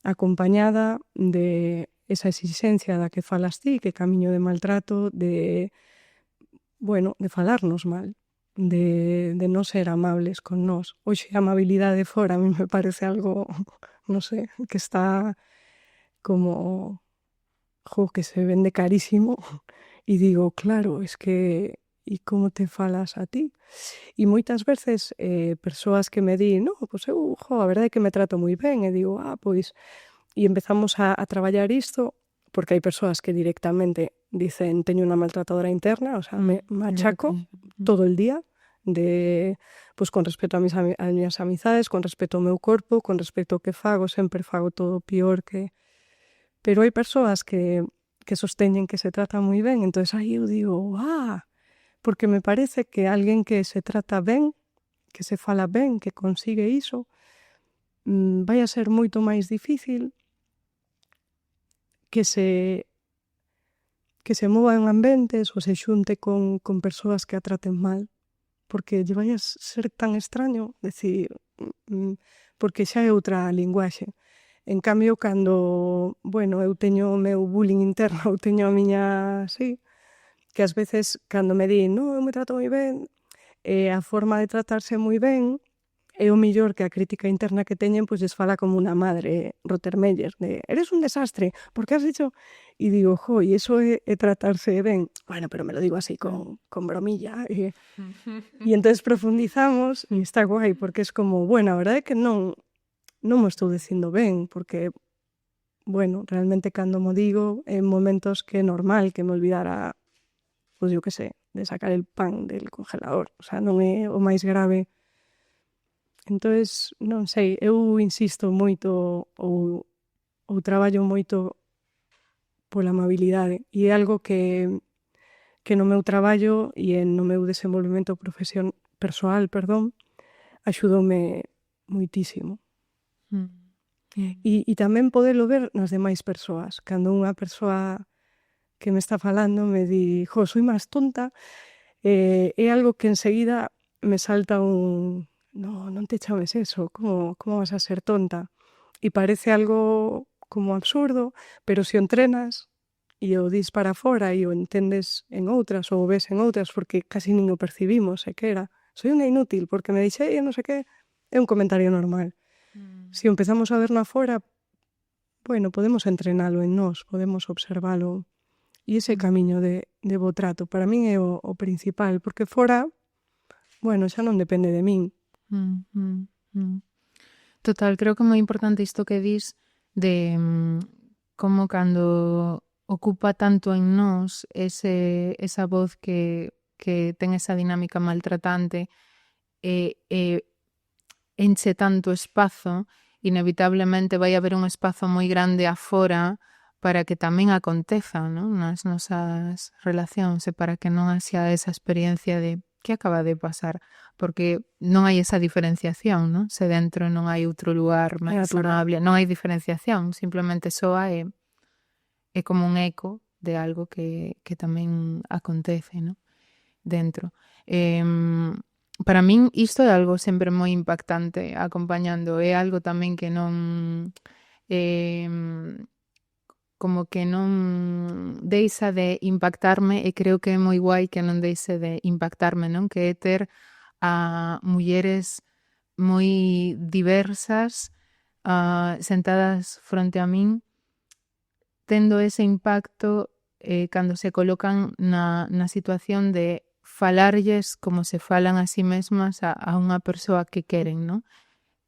acompañada de esa exigencia da que falas ti, que camiño de maltrato, de, bueno, de falarnos mal, de non ser amables con nós. Hoxe a amabilidade fora a mí me parece algo, non sei, que está como, que se vende carísimo, e digo, claro, es que e como te falas a ti? E moitas veces persoas que me di, no, pois eu, a verdade é que me trato moi ben, e digo, pois, e empezamos a traballar isto, porque hai persoas que directamente dicen, teño unha maltratadora interna, o sea, me machaco todo el día, pois con respecto ás miñas amizades, con respecto ao meu corpo, con respecto ao que fago, sempre fago todo pior que... Pero hai persoas que sosteñen que se trata moi ben, entonces aí eu digo, porque me parece que alguén que se trata ben, que se fala ben, que consigue iso, vai a ser moito máis difícil que se mova en ambientes ou se xunte con persoas que a traten mal, porque lle vai a ser tan extraño, decir, porque xa é outra linguaxe. En cambio, cando, bueno, eu teño o meu bullying interno, eu teño a miña, sí, que ás veces, cando me di, no, eu me trato moi ben, a forma de tratarse moi ben, é o millor que a crítica interna que teñen, pois les fala como unha madre, Rottermeier, de eres un desastre, por que has dicho? E digo, e iso é tratarse ben? Bueno, pero me lo digo así con bromilla. E entonces profundizamos e está guai, porque es como, bueno, a verdade é que non mo estou dicindo ben, porque, bueno, realmente cando mo digo, en momentos que é normal que me olvidara, pois eu que sei, de sacar el pan del congelador, o sea, non é o máis grave. Entonces, non sei, eu insisto moito ou traballo moito pola amabilidade e é algo que no meu traballo e no meu desenvolvemento persoal, axudoume moitísimo. E tamén podelo ver nas demais persoas. Cando unha persoa que me está falando me di, soy máis tonta, é algo que enseguida me salta un... No, non te chames eso, como vas a ser tonta? E parece algo como absurdo, pero se o entrenas e o dis para fora e o entendes en outras ou o ves en outras, porque casi nin o percibimos, sequera. Soy unha inútil porque me dixei e non sei que, é un comentario normal. Se o empezamos a ver na fora, bueno, podemos entrenalo en nós, podemos observalo. E ese camiño de bo trato, para min é o principal, porque fora, bueno, xa non depende de min. Total, creo que é moi importante isto que dis de como cando ocupa tanto en nós esa voz que ten esa dinámica maltratante enche tanto espazo, inevitablemente vai haber un espazo moi grande afora para que tamén aconteza, non? Nas nosas relacións e para que non haxa esa experiencia de que acaba de pasar, porque non hai esa diferenciación, non? Se dentro non hai outro lugar máis amable, non hai diferenciación, simplemente soa é como un eco de algo que tamén acontece, non? Dentro. Para min isto é algo sempre moi impactante acompañando, é algo tamén que non como que non deixa de impactarme e creo que é moi guai que non deixe de impactarme, non? Que é ter a mulleres moi diversas sentadas fronte a min tendo ese impacto cando se colocan na situación de falarlles como se falan a sí mesmas a unha persoa que queren, non?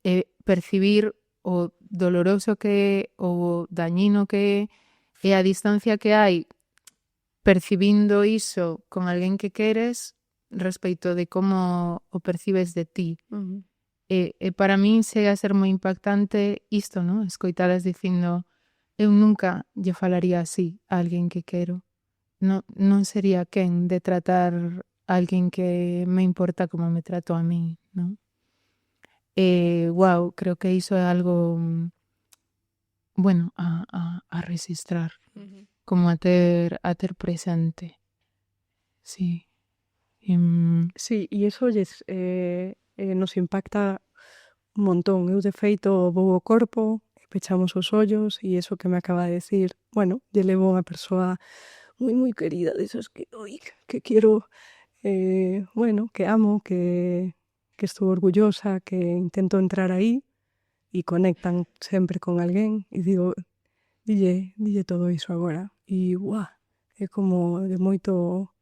E percibir o doloroso que é, o dañino que é, e a distancia que hai percibindo iso con alguén que queres respecto de como o percibes de ti. E para min chega a ser moi impactante isto, non? Escoitalas dicindo, eu nunca lle falaría así a alguén que quero. Non sería quen de tratar a alguén que me importa como me trato a mí, non? Wow, creo que iso é algo bueno a registrar, como a ter presente. Sí. Sí, e iso nos impacta un montón. Eu, de feito, vou ao corpo, pechamos os ollos e iso que me acaba de decir, bueno, lle levo a unha persoa moi, moi querida, desas que quiero, bueno, que amo, que estou orgullosa, que intento entrar aí e conectan sempre con alguén e digo, dille todo iso agora. E, é como de moito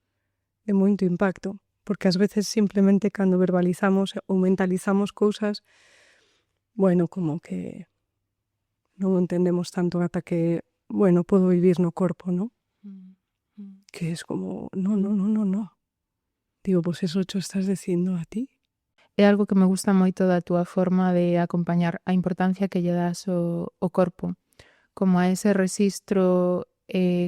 impacto, porque ás veces simplemente cando verbalizamos ou mentalizamos cousas, bueno, como que non entendemos tanto ata que, bueno, podo vivir no corpo, non? Que es como, no. digo, pois eso cho estás dicindo a ti. É algo que me gusta moito da túa forma de acompañar, a importancia que lle das ao corpo, como a ese rexistro,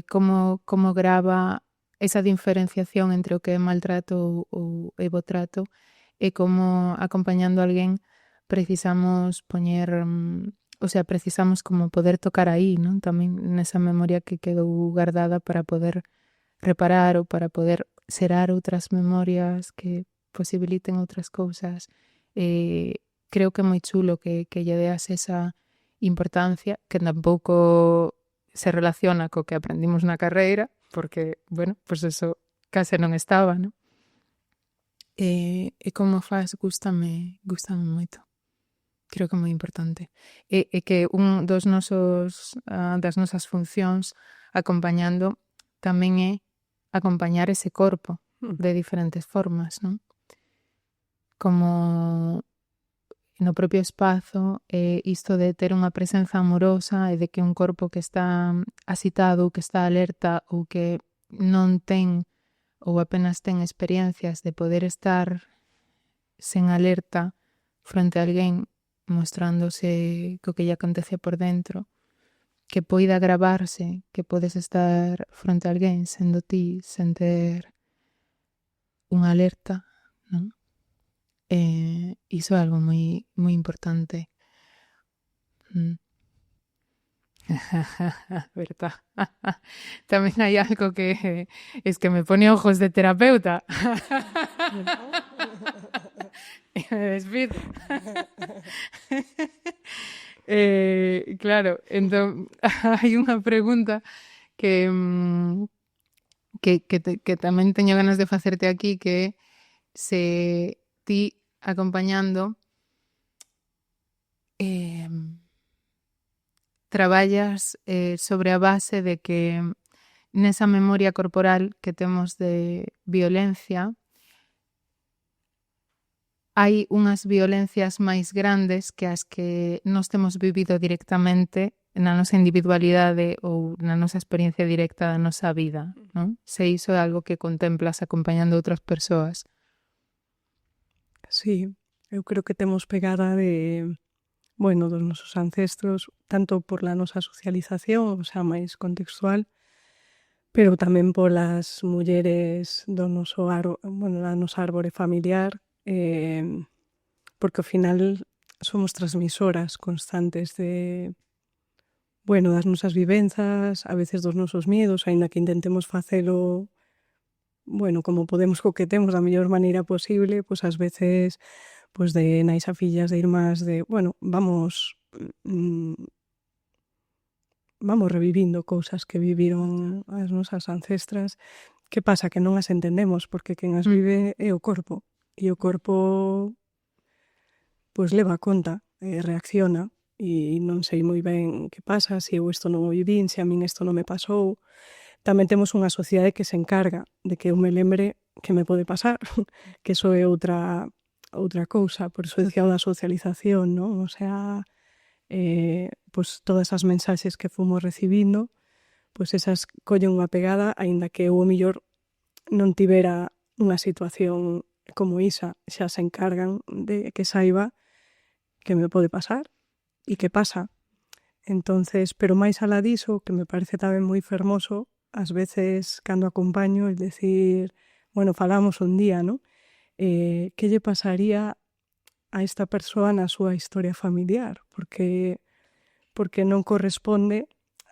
como grava esa diferenciación entre o que é maltrato ou é bo trato, e como acompañando a alguén precisamos poñer, o sea, precisamos como poder tocar aí, non? Tamén nesa memoria que quedou guardada para poder reparar ou para poder xerar outras memorias que posibiliten outras cousas. Creo que é moi chulo que lle deas esa importancia, que tampouco se relaciona co que aprendimos na carreira, porque, bueno, pois eso case non estaba, non? E como faz, gústame moito. Creo que é moi importante. E que un dos nosos, das nosas funcións acompañando tamén é acompañar ese corpo de diferentes formas, non? Como no propio espazo, isto de ter unha presenza amorosa e de que un corpo que está asitado ou que está alerta ou que non ten ou apenas ten experiencias de poder estar sen alerta fronte a alguén mostrándose co que lle acontece por dentro, que poida gravarse, que podes estar fronte a alguén sendo ti, sen ter unha alerta, non? Iso é algo moi importante. Verdad. Tamén hai algo que es que me pone ojos de terapeuta. E me despido. Claro, entón hai unha pregunta que tamén teño ganas de facerte aquí, que é se ti acompañando traballas sobre a base de que nesa memoria corporal que temos de violencia hai unhas violencias máis grandes que as que nós temos vivido directamente na nosa individualidade ou na nosa experiencia directa da nosa vida, non? Se iso é algo que contemplas acompañando outras persoas. Sí, eu creo que temos pegada de, bueno, dos nosos ancestros, tanto por la nosa socialización, o sea, máis contextual, pero tamén polas mulleres do noso da nosa árbore familiar, porque ao final somos transmisoras constantes de, bueno, das nosas vivenzas, a veces dos nosos miedos, aínda que intentemos facelo, bueno, como podemos co que temos da mellor maneira posible, pois ás veces, pois de nais a fillas, de irmás, de, bueno, vamos revivindo cousas que viviron as nosas ancestras. Que pasa? Que non as entendemos, porque quen as vive é o corpo. E o corpo, pois leva a conta, reacciona, e non sei moi ben que pasa, se eu isto non o vivín, se a min isto non me pasou. Tamén temos unha sociedade que se encarga de que eu me lembre que me pode pasar, que iso é outra cousa, por iso decía da socialización, non? O sea, pois todas as mensaxes que fomos recibindo, pois esas collen unha pegada, aínda que eu o mellor non tivera unha situación como isa, xa se encargan de que saiba que me pode pasar e que pasa. Entonces, pero máis alá diso, que me parece tamén moi fermoso, ás veces cando acompaño, es decir, bueno, falamos un día, ¿no? Que lle pasaría a esta persoa na súa historia familiar, porque non corresponde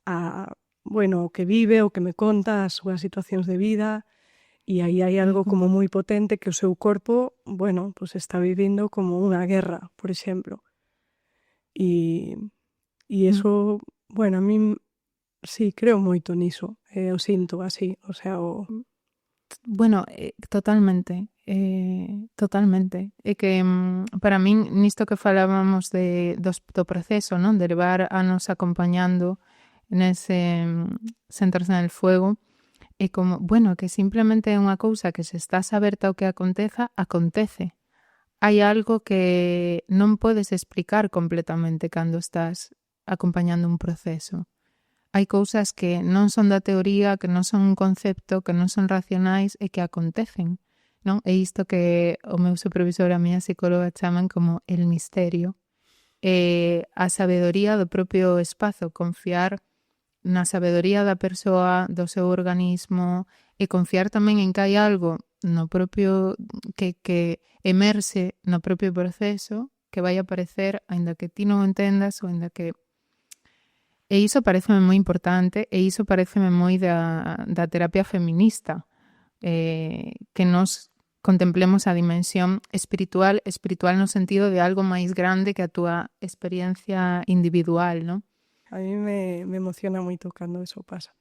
a, bueno, o que vive, o que me conta, as súas situacións de vida, e aí hai algo como moi potente que o seu corpo, bueno, pues está vivindo como unha guerra, por exemplo. E eso, bueno, a min sí, creo moito niso, o sinto así, o sea, Bueno, totalmente. É que para min nisto que falábamos do proceso, non? De levar anos acompañando nese sentarse en el fuego, é como, bueno, que simplemente é unha cousa que se estás aberta ao que aconteza, acontece. Hai algo que non podes explicar completamente cando estás acompañando un proceso. Hai cousas que non son da teoría, que non son un concepto, que non son racionais e que acontecen. non? É isto que o meu supervisor, a miña psicóloga, chaman como el misterio. A sabedoría do propio espazo, confiar na sabedoría da persoa, do seu organismo, e confiar tamén en que hai algo no propio que emerse no propio proceso que vai aparecer, aínda que ti non o entendas ou aínda que... E iso pareceme moi importante e iso pareceme moi da terapia feminista, que nos contemplemos a dimensión espiritual no sentido de algo máis grande que a túa experiencia individual, non? A mí me emociona moito cando eso pasa.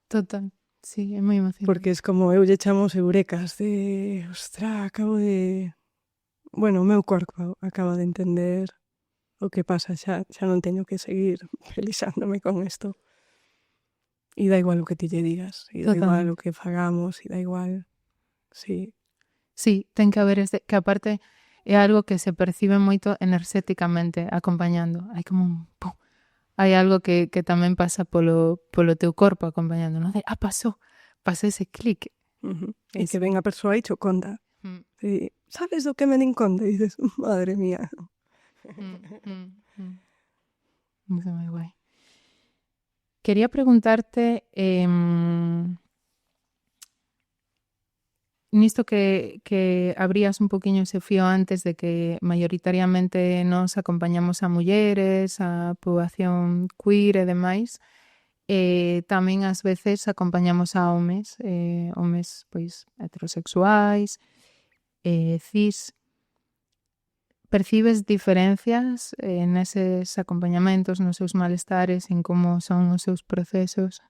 Total, sí, é moi emocionante. Porque es como eu lle chamo eurecas de, ostra, acabo de... Bueno, o meu corpo acaba de entender o que pasa, xa non teño que seguir pelixándome con isto. E da igual o que ti lle digas, e da igual o que fagamos, e da igual, sí. Sí, ten que haber que aparte é algo que se percibe moito enerxéticamente acompañando. Hai como un pum. Hai algo que tamén pasa polo teu corpo acompañando, non? Pasou ese clic. E que ven a persoa e cho conta. E, sabes do que me din conta? E dices, madre mía. Iso é moi guai. Quería preguntarte nisto que abrías un poquinho ese fío antes de que maioritariamente nos acompañamos a mulleres, a poboación queer e demais, tamén ás veces acompañamos a homes, homes pois heterosexuais, cis. Percibes diferencias neses acompañamentos, nos seus malestares, en como son os seus procesos?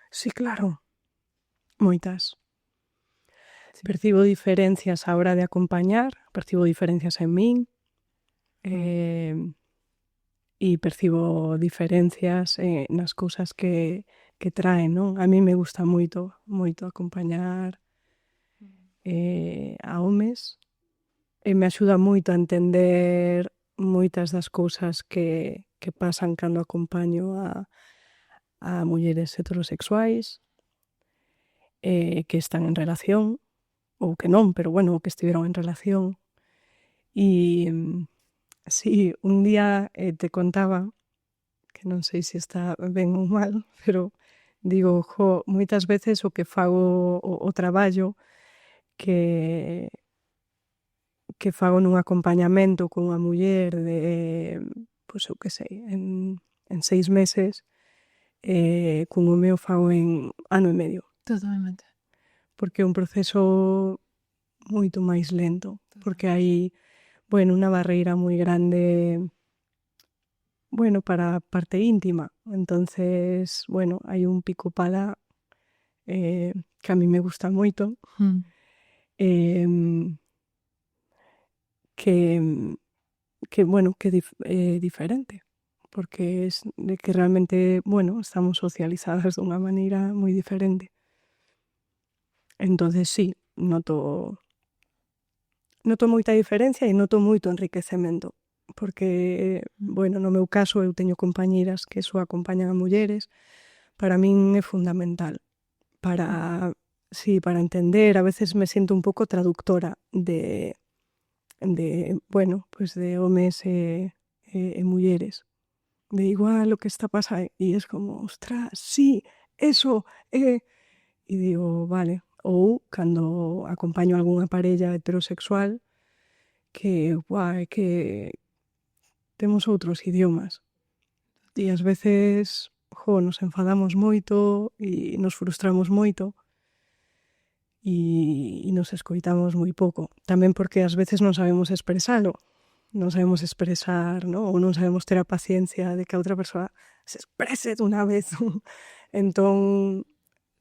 Sí, claro. Moitas. Sí. Percibo diferencias á hora de acompañar, percibo diferencias en min, e percibo diferencias nas cousas que traen, non? A mí me gusta moito acompañar a homes, e me axuda moito a entender moitas das cousas que pasan cando acompaño a mulleres heterosexuais, que están en relación, ou que non, pero bueno, que estiveron en relación. E sí, un día te contaba, que non sei se está ben ou mal, pero digo, moitas veces o que fago o traballo que fago nun acompañamento con unha muller de, pois eu que sei, en 6 meses, con o meu fago en ano e medio. Totalmente. Porque é un proceso moito máis lento, porque hai, bueno, unha barreira moi grande, bueno, para a parte íntima. Entonces, bueno, hai un pico pala que a mí me gusta moito, que bueno, que é diferente, porque es de que realmente, bueno, estamos socializadas dunha maneira moi diferente. Entonces, sí, noto moita diferencia e noto moito enriquecemento, porque, bueno, no meu caso eu teño compañeiras que só acompañan a mulleres, para min é fundamental, para entender, a veces me siento un pouco traductora de bueno, pues de homes e mulleres, de igual o que está pasando, e es como, ostras, sí, eso, e digo, vale. Ou cando acompaño algunha parella heterosexual que, é que temos outros idiomas e ás veces, nos enfadamos moito e nos frustramos moito e nos escoitamos moi pouco. Tamén porque ás veces non sabemos expresalo, non sabemos expresar, ¿no? Ou non sabemos ter a paciencia de que a outra persoa se exprese dunha vez. Entón,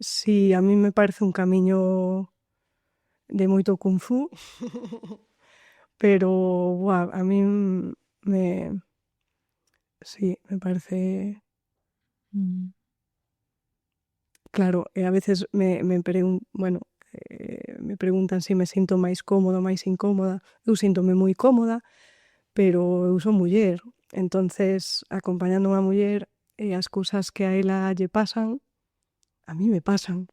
sí, a mí me parece un camiño de moito kung fu, pero a mí me parece... Claro, a veces me preguntan se me sinto máis cómoda, máis incómoda. Eu síntome moi cómoda, pero eu son muller. Entonces, acompañando a unha muller, as cousas que a ela lle pasan, a mí me pasan.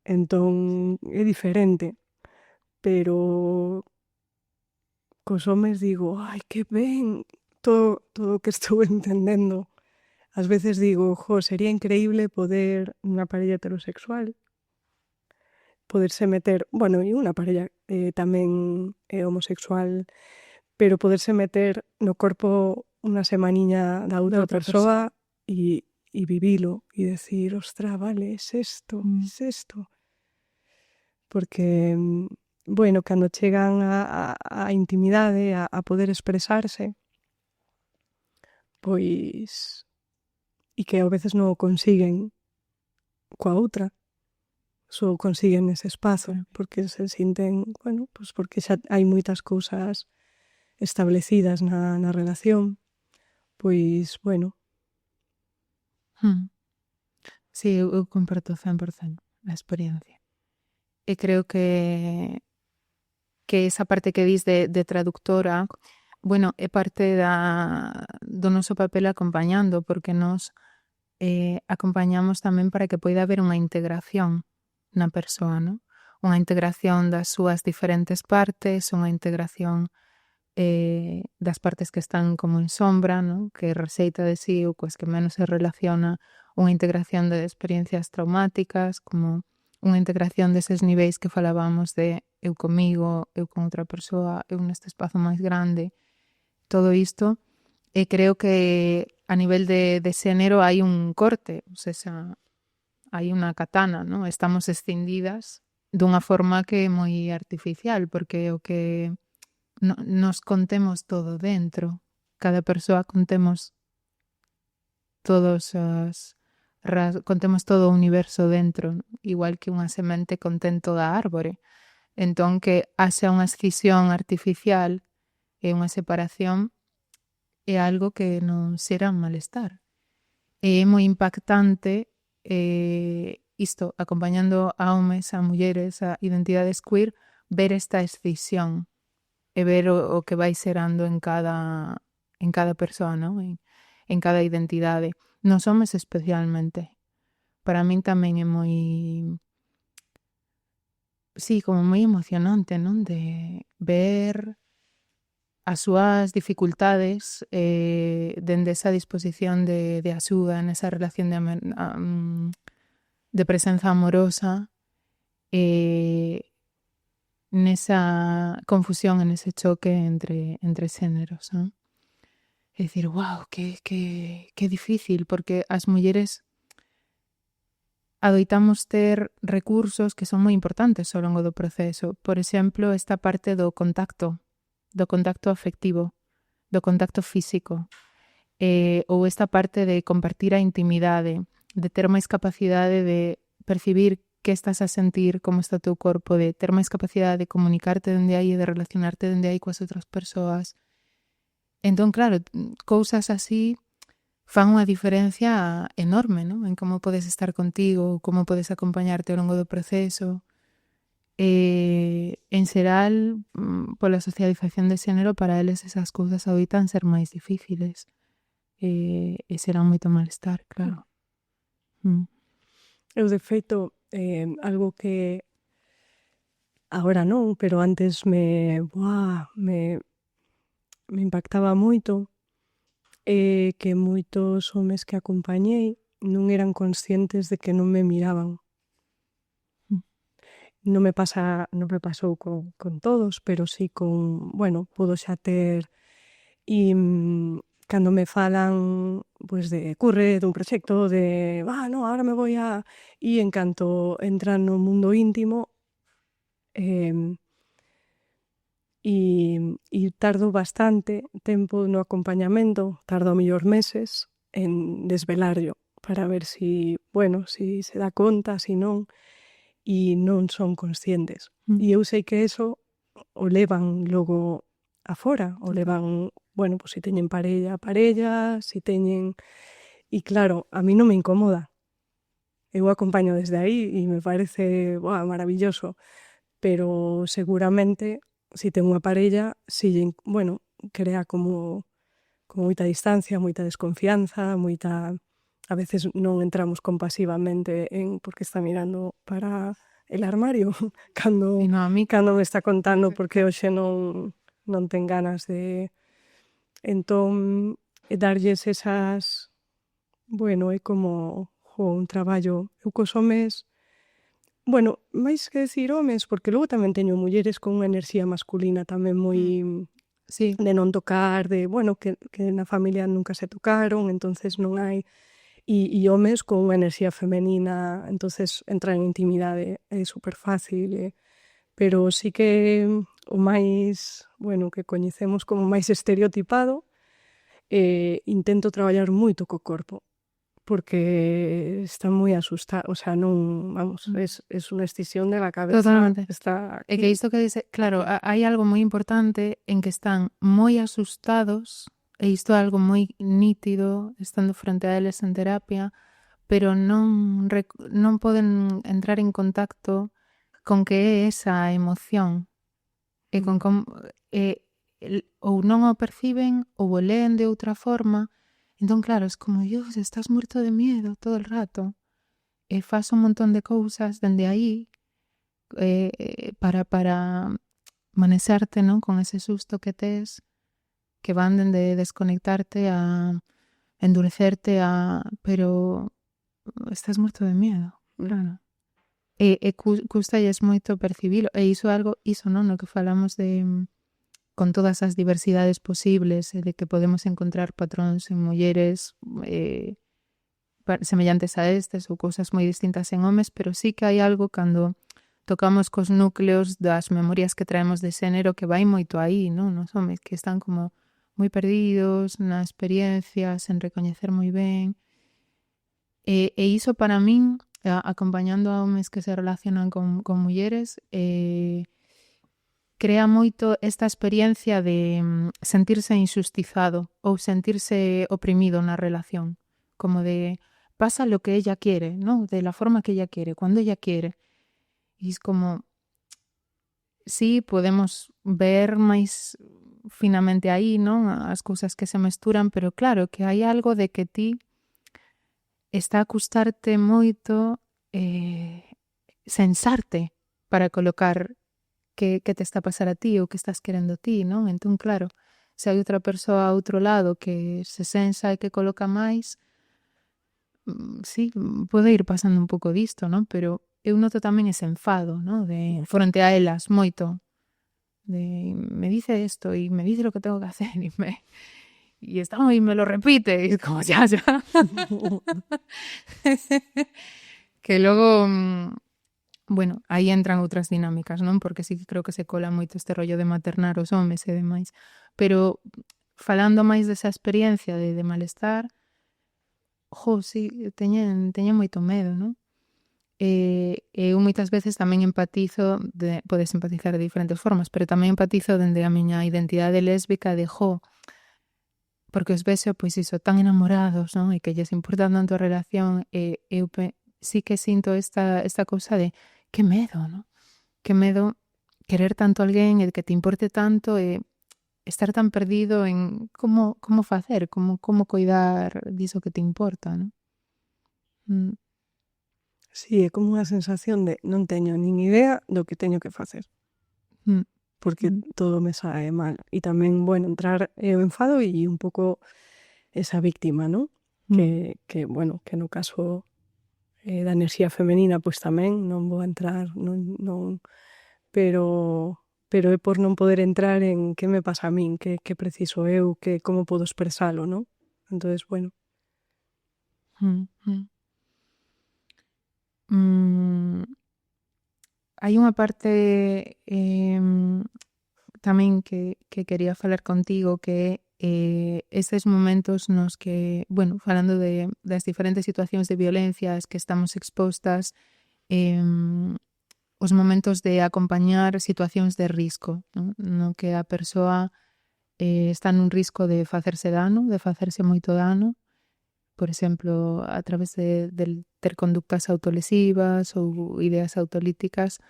Entón é diferente, pero cos homes digo, ai, que ben, todo o que estou entendendo. Ás veces digo, sería increíble poder unha parella heterosexual poderse meter, bueno, e unha parella tamén homosexual, pero poderse meter no corpo unha semaniña da outra persoa e vivilo e decir, ostra, vale, es esto. Porque, bueno, cando chegan a intimidade, a poder expresarse, pois, e que a veces non o consiguen coa outra, só consiguen ese espazo, porque se sinten, bueno, pues porque xa hai moitas cousas establecidas na relación, pois, bueno. Sí, eu comparto 100% a experiencia. E creo que esa parte que dis de traductora, bueno, é parte do noso papel acompañando, porque nos acompañamos tamén para que poida haber unha integración na persoa, non? Unha integración das súas diferentes partes, unha integración das partes que están como en sombra, non? Que receita de sí ou coas que menos se relaciona, unha integración de experiencias traumáticas, como unha integración deses niveis que falábamos de eu comigo, eu con outra persoa, eu neste espazo máis grande, todo isto. E creo que a nivel de xénero hai un corte, ou seja, hai unha katana, non? Estamos escindidas dunha forma que é moi artificial, porque o que nos contemos todo dentro. Cada persoa contemos contemos todo o universo dentro, igual que unha semente contén toda a árbore. Entón, que haxa unha escisión artificial e unha separación é algo que non será un malestar. E é moi impactante isto, acompañando a homes, a mulleres, a identidades queer, ver esta escisión e ver o que vai xerando en cada persoa, non? En cada identidade. Nos homes especialmente. Para min tamén é moi... Sí, como moi emocionante, non? De ver as súas dificultades dende esa disposición de axuda nesa relación de presenza amorosa nesa confusión, en ese choque entre xéneros, non? É dicir, wow, que difícil, porque as mulleres adoitamos ter recursos que son moi importantes ao longo do proceso. Por exemplo, esta parte do contacto afectivo, do contacto físico, ou esta parte de compartir a intimidade, de ter máis capacidade de percibir que estás a sentir, como está o teu corpo, de ter máis capacidade de comunicarte dende aí e de relacionarte dende aí coas outras persoas. Entón, claro, cousas así fan unha diferencia enorme, non? En como podes estar contigo, como podes acompañarte ao longo do proceso. En xeral, pola socialización de xénero, para eles esas cousas adoitan ser máis difíciles e serán moito malestar, claro. Eu, de feito, algo que agora non, pero antes me impactaba moito que moitos homes que acompañei non eran conscientes de que non me miraban. Non me pasou con todos, pero sí con, bueno, podo xa ter cando me falan pois de curre, dun proxecto, de no, ahora me voy a... E en canto entran no mundo íntimo e tardo bastante tempo no acompañamento, tardo a mellor meses en desvelarlo para ver si, bueno, si se dá conta, si non, e non son conscientes. E eu sei que eso o levan logo afora, o levan, bueno, pues si teñen parella, si teñen... E claro, a mí non me incomoda. Eu acompaño desde aí e me parece maravilloso, pero seguramente si ten unha parella, bueno, crea como moita distancia, moita desconfianza, moita... a veces non entramos compasivamente en porque está mirando para el armario cando, E non a mí. cando me está contando porque hoxe non ten ganas de... Entón, darlles esas... Bueno, é como un traballo. Eu cos homes, bueno, máis que decir homes, porque logo tamén teño mulleres con unha enerxía masculina tamén moi Sí, de non tocar, de, bueno, que na familia nunca se tocaron, entonces non hai... E homes con unha enerxía femenina, entonces entrar en intimidade é super fácil, pero sí que o máis, bueno, que coñecemos como máis estereotipado, intento traballar moito co corpo, porque está moi asustado, o sea, non, vamos, es unha escisión de la cabeza. totalmente. Está É que isto que dice, claro, hai algo moi importante en que están moi asustados, e isto é algo moi nítido estando frente a eles en terapia, pero non poden entrar en contacto con que é esa emoción e con como ou non o perciben ou o leen de outra forma. Entón, claro, es como, Dios, estás muerto de miedo todo el rato. E faz un montón de cousas dende aí para manexarte, non, con ese susto que tes, que van dende desconectarte a endurecerte pero estás muerto de miedo, claro. E custalles moito percibilo, e iso é algo, iso non, no que falamos de con todas as diversidades posibles, de que podemos encontrar patróns en mulleres semellantes a estes ou cousas moi distintas en homes, pero sí que hai algo cando tocamos cos núcleos das memorias que traemos de xénero que vai moito aí, non? Nos homes que están como moi perdidos na experiencia, sen recoñecer moi ben. E iso para min, acompañando a homes que se relacionan con mulleres, crea moito esta experiencia de sentirse injustizado ou sentirse oprimido na relación. Como de, pasa lo que ella quiere, ¿no? De la forma que ella quiere, cuando ella quiere. E es como, sí, podemos ver máis finamente aí, non? As cousas que se mesturan, pero claro, que hai algo de que ti está a custarte moito sensarte para colocar que te está a pasar a ti ou que estás querendo ti, non? Entón, claro, se hai outra persoa ao outro lado que se sensa e que coloca máis, sí, pode ir pasando un pouco disto, non? Pero eu noto tamén ese enfado, non? De frente a elas, moito. De, me dice esto y me dice lo que tengo que hacer y estamos y me lo repite y es como ya que logo bueno, aí entran outras dinámicas, non? Porque sí que creo que se cola moito este rollo de maternar os homes e demais, pero falando máis desa experiencia de malestar, sí, teñen moito medo, non? Eu moitas veces tamén empatizo, podes empatizar de diferentes formas, pero tamén empatizo dende a miña identidade lésbica de porque os vexo, pois iso, tan enamorados, non? E que lles importa tanto a relación, e eu sí que sinto esta cousa de que medo, non? Que medo querer tanto a alguén e que te importe tanto e estar tan perdido en como facer, como coidar diso que te importa, non? Sí, é como unha sensación de non teño nin idea do que teño que facer. Porque todo me sae mal. E tamén, bueno, entrar o enfado e un pouco esa víctima, non? Que, bueno, que no caso da enerxía femenina, pois tamén non vou entrar, non, pero é por non poder entrar en que me pasa a min, que preciso eu, que como podo expresalo, non? Entonces, bueno. Hai unha parte tamén que quería falar contigo, que é estes momentos nos que, bueno, falando das diferentes situacións de violencia as que estamos expostas, os momentos de acompañar situacións de risco, non? No que a persoa está nun risco de facerse dano, de facerse moito dano, por exemplo, a través de ter conductas autolesivas ou ideas autolíticas,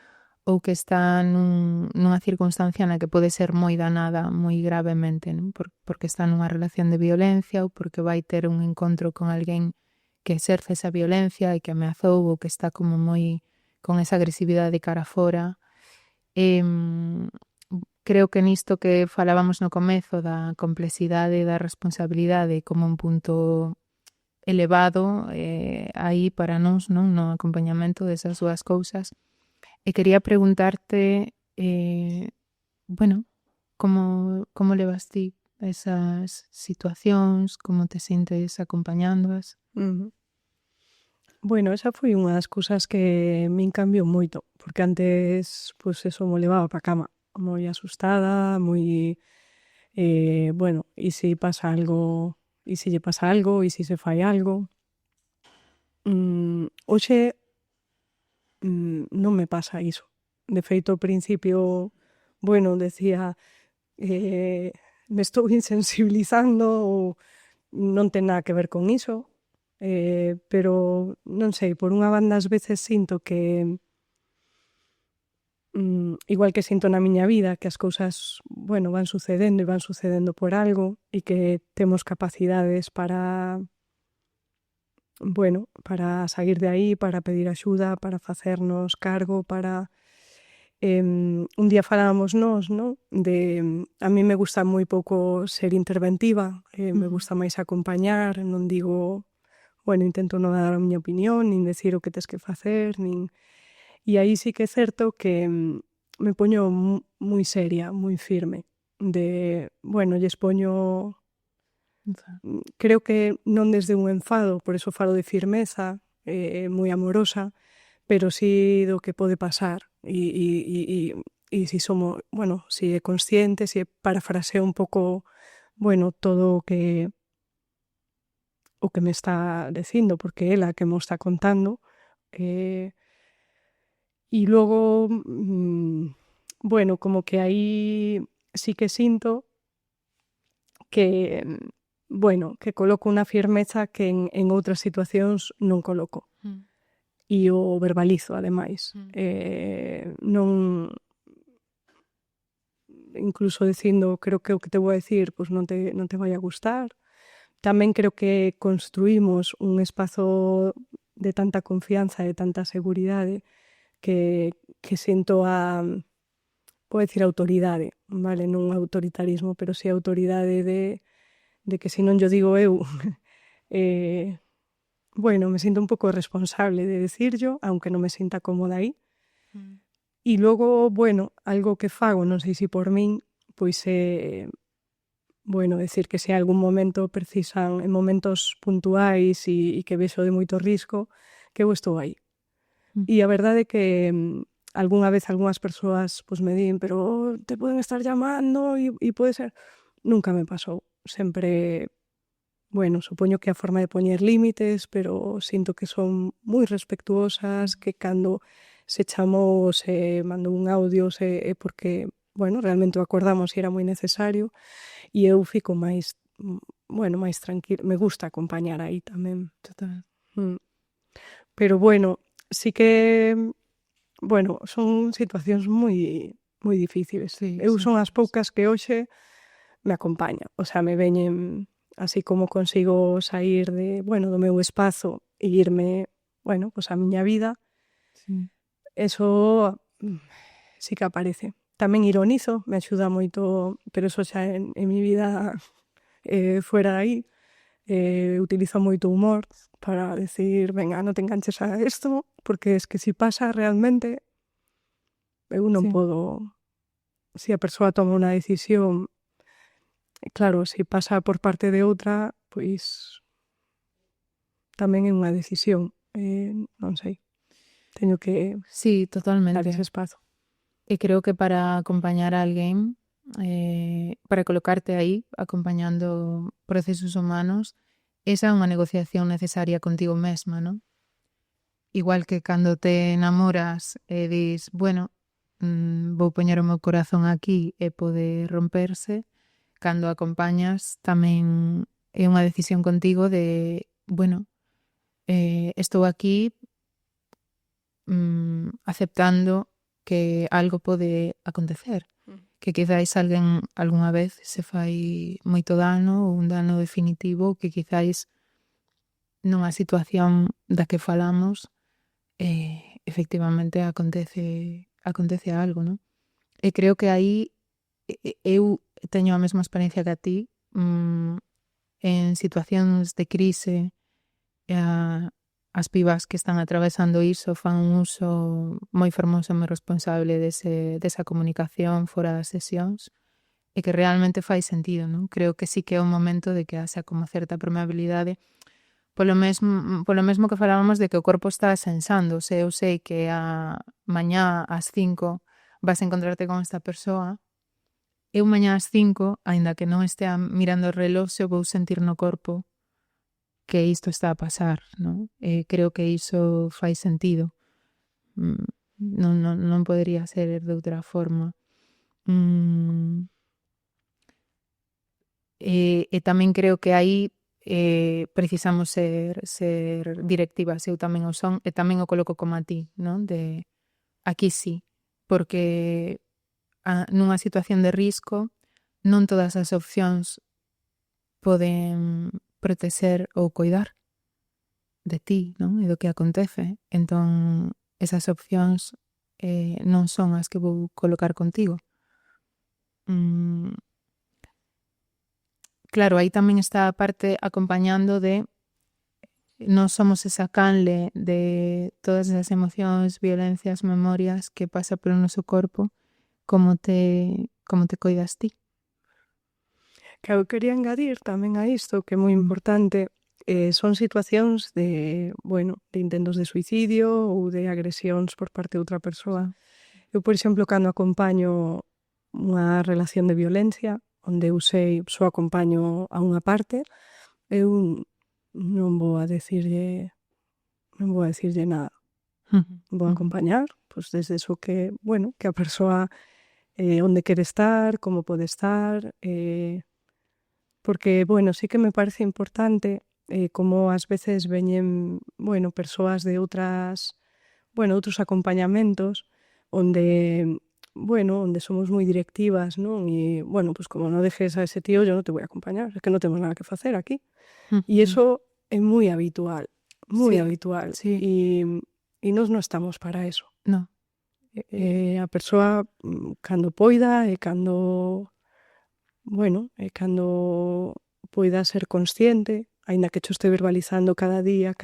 ou que está nunha circunstancia na que pode ser moi danada moi gravemente, non? Porque está nunha relación de violencia ou porque vai ter un encontro con alguén que exerce esa violencia e que ameazou ou que está como moi con esa agresividade cara fora. Creo que nisto que falábamos no comezo da complexidade e da responsabilidade como un punto elevado aí para nós, non? No acompañamento desas dúas cousas. E quería preguntarte, bueno, como levas ti esas situacións, como te sintes acompañándoas? Bueno, esa foi unha das cousas que min cambiou moito, porque antes, pois eso, mo levaba pa cama, moi asustada, moi, bueno, e se pasa algo, e se lle pasa algo, e se se fai algo. Hoxe non me pasa iso. De feito, ao principio, bueno, decía, me estou insensibilizando ou non ten nada que ver con iso, pero non sei, por unha banda ás veces sinto que igual que sinto na miña vida que as cousas, bueno, van sucedendo e van sucedendo por algo e que temos capacidades para, bueno, para sair de aí, para pedir axuda, para facernos cargo, para... un día falábamos nós, non? A mí me gusta moi pouco ser interventiva, me gusta máis acompañar, non digo, bueno, intento non dar a miña opinión, nin decir o que tes que facer, nin... E aí sí que é certo que me poño moi seria, moi firme, bueno, lles poño... Creo que non desde un enfado, por eso falo de firmeza, moi amorosa, pero sí do que pode pasar e si somos, bueno, si é consciente, si parafraseo un pouco, bueno, todo o que me está dicindo, porque ela que mo está contando, e logo, bueno, como que aí sí que sinto que, bueno, que coloco unha firmeza que en outras situacións non coloco. E o verbalizo, ademais. Non... Incluso dicindo, creo que o que te vou a decir pois non te vai a gustar. Tamén creo que construímos un espazo de tanta confianza, de tanta seguridade, que sinto vou decir autoridade, vale? Non autoritarismo, pero si autoridade de que se non yo digo eu, bueno, me sinto un pouco responsable de decirlo, aunque non me sinta cómoda aí. E logo, bueno, algo que fago, non sei se por min, pois bueno, decir que se en algún momento precisan, en momentos puntuais e que vexo de moito risco, que eu estou aí. E a verdade é que algunha vez algunhas persoas pois me din, pero te poden estar llamando e pode ser... Nunca me pasou. Sempre, bueno, supoño que a forma de poñer límites, pero sinto que son moi respectuosas, que cando se chamou, se mandou un audio, é porque, bueno, realmente o acordamos e era moi necesario, e eu fico máis, bueno, máis tranquila. Me gusta acompañar aí tamén. Total. Pero, bueno, sí que, bueno, son situacións moi difíciles. Sí, Eu son as poucas que hoxe me acompaña. O sea, me veñen... Así como consigo sair bueno, do meu espazo e irme, bueno, pues a miña vida, eso sí que aparece. Tamén ironizo, me axuda moito, pero eso xa en mi vida fuera de aí. Utilizo moito humor para decir, venga, non te enganches a esto, porque es que si pasa realmente, eu non podo... Si a persoa toma unha decisión, claro, se pasa por parte de outra, pois tamén é unha decisión, non sei. Teño que Sí, dar totalmente. ese espazo. E creo que para acompañar a alguén, para colocarte aí, acompañando procesos humanos, esa é unha negociación necesaria contigo mesma, non? Igual que cando te enamoras e dis, bueno, vou poñer o meu corazón aquí e pode romperse, cando acompañas tamén é unha decisión contigo de, bueno, estou aquí aceptando que algo pode acontecer, que quizáis alguén algunha vez se fai moito dano ou un dano definitivo, que quizáis nunha situación da que falamos efectivamente acontece algo, non? E creo que aí eu teño a mesma experiencia que a ti en situacións de crise as pibas que están atravesando iso fan un uso moi fermoso e moi responsable desa comunicación fora das sesións e que realmente fai sentido, non? Creo que sí que é o momento de que haxa como certa permeabilidade polo mesmo que falábamos de que o corpo está sensando. Se eu sei que a mañá ás 5 vas a encontrarte con esta persoa, eu mañá ás 5, aínda que non estea mirando o reloxo, vou sentir no corpo que isto está a pasar, non? Creo que iso fai sentido. Non podería ser de outra forma. E tamén creo que aí precisamos ser directivas, eu tamén o son, e tamén o coloco como a ti, non? De aquí sí, porque nunha situación de risco non todas as opcións poden proteger ou coidar de ti, non? E do que acontece. Entón, esas opcións non son as que vou colocar contigo. Claro, aí tamén está a parte acompañando de non somos esa canle de todas esas emocións, violencias, memorias que pasa polo noso corpo, como te coidas ti. Que eu quería engadir tamén a isto, que é moi importante, son situacións de intentos de suicidio ou de agresións por parte de outra persoa. Eu, por exemplo, cando acompaño unha relación de violencia, onde eu sei, só acompaño a unha parte, eu non vou a decirlle nada. Vou a acompañar, pois desde eso que a persoa onde quere estar, como pode estar, porque, sí que me parece importante como ás veces veñen, persoas de outros acompañamentos onde somos moi directivas, non? E, pues como non dejes a ese tío, yo no te voy a acompañar, es que no temos nada que facer aquí. E iso é moi habitual, moi habitual. Sí. E nós non estamos para eso. No. A persoa, cando poida e cando poida ser consciente, aínda que cho este verbalizando cada día,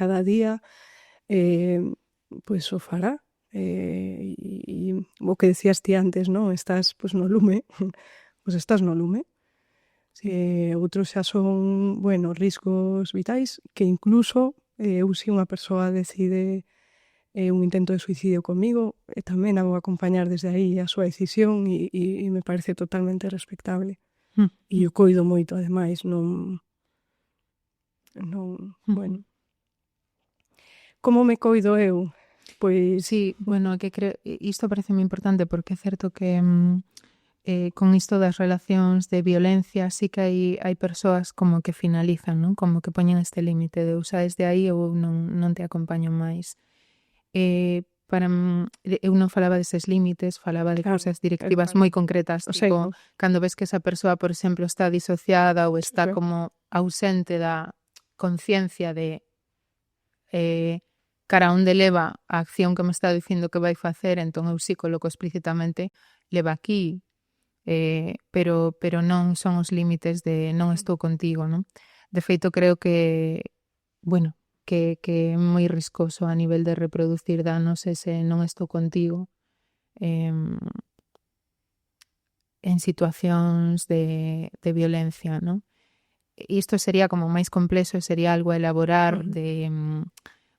pois o fará. E o que decías ti antes, non? Estás no lume, pois estás no lume. Outros xa son, riscos vitais que incluso se unha persoa decide un intento de suicidio comigo, tamén a vou acompañar desde aí a súa decisión e me parece totalmente respectable. E o coido moito, ademais, non. Como me coido eu? Pois... Sí, que creo, isto parece moi importante porque é certo que con isto das relacións de violencia sí que hai persoas como que finalizan, non? Como que poñen este límite de usar desde aí ou non te acompaño máis. Eu non falaba deses límites, falaba de cousas directivas moi concretas, tipo, cando ves que esa persoa, por exemplo, está disociada ou está como ausente da conciencia de cara onde leva a acción que me está dicindo que vai facer, entón eu sí coloco explícitamente leva aquí, pero non son os límites de non estou contigo, non? De feito, creo que que é moi riscoso a nivel de reproducir danos ese non estou contigo en situacións de violencia, non? Isto sería como máis complexo, sería algo a elaborar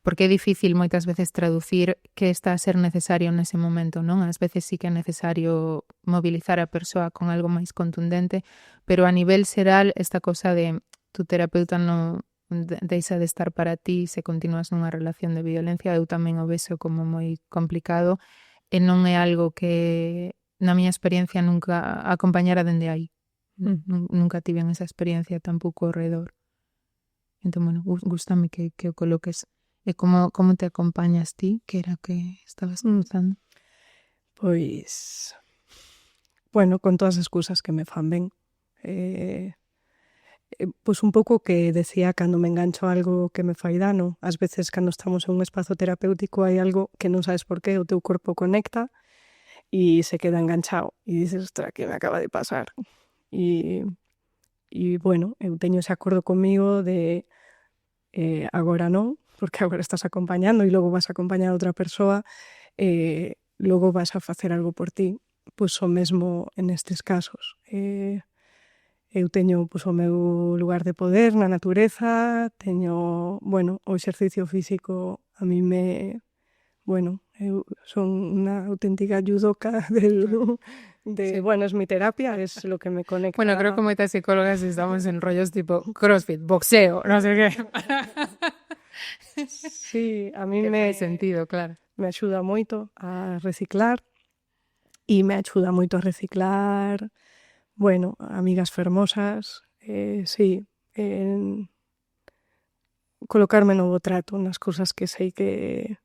porque é difícil moitas veces traducir que está a ser necesario nese momento, non? Ás veces sí que é necesario mobilizar a persoa con algo máis contundente, pero a nivel xeral esta cosa de tu terapeuta non deixa de estar para ti se continúas nunha relación de violencia, eu tamén o vexo como moi complicado e non é algo que na miña experiencia nunca acompañara dende aí. Nunca tiven esa experiencia tampouco ao redor. Entón, gústame que o coloques. E como te acompañas ti, que era que estabas usando? Pois, con todas as cousas que me fan ben. pois un pouco que decía cando me engancho a algo que me fai dano. Ás veces cando estamos en un espazo terapéutico hai algo que non sabes por qué, o teu corpo conecta e se queda enganchado. E dices, ostra, que me acaba de pasar? E bueno, eu teño ese acordo comigo de agora non, porque agora estás acompañando e logo vas a acompañar a outra persoa, logo vas a facer algo por ti. Pois o mesmo en estes casos. Eu teño pois, o meu lugar de poder na natureza, teño, bueno, o exercicio físico a mí me, bueno, eu son unha auténtica judoka Sí. bueno, es mi terapia, es lo que me conecta. Bueno, creo que moitas psicólogas estamos en rollos tipo crossfit, boxeo, no sé qué. Sí, a mí Que fai sentido, claro. me axuda moito a reciclar e me axuda moito a reciclar, bueno, amigas fermosas, sí, colocarme no bo trato nas cousas que sei que...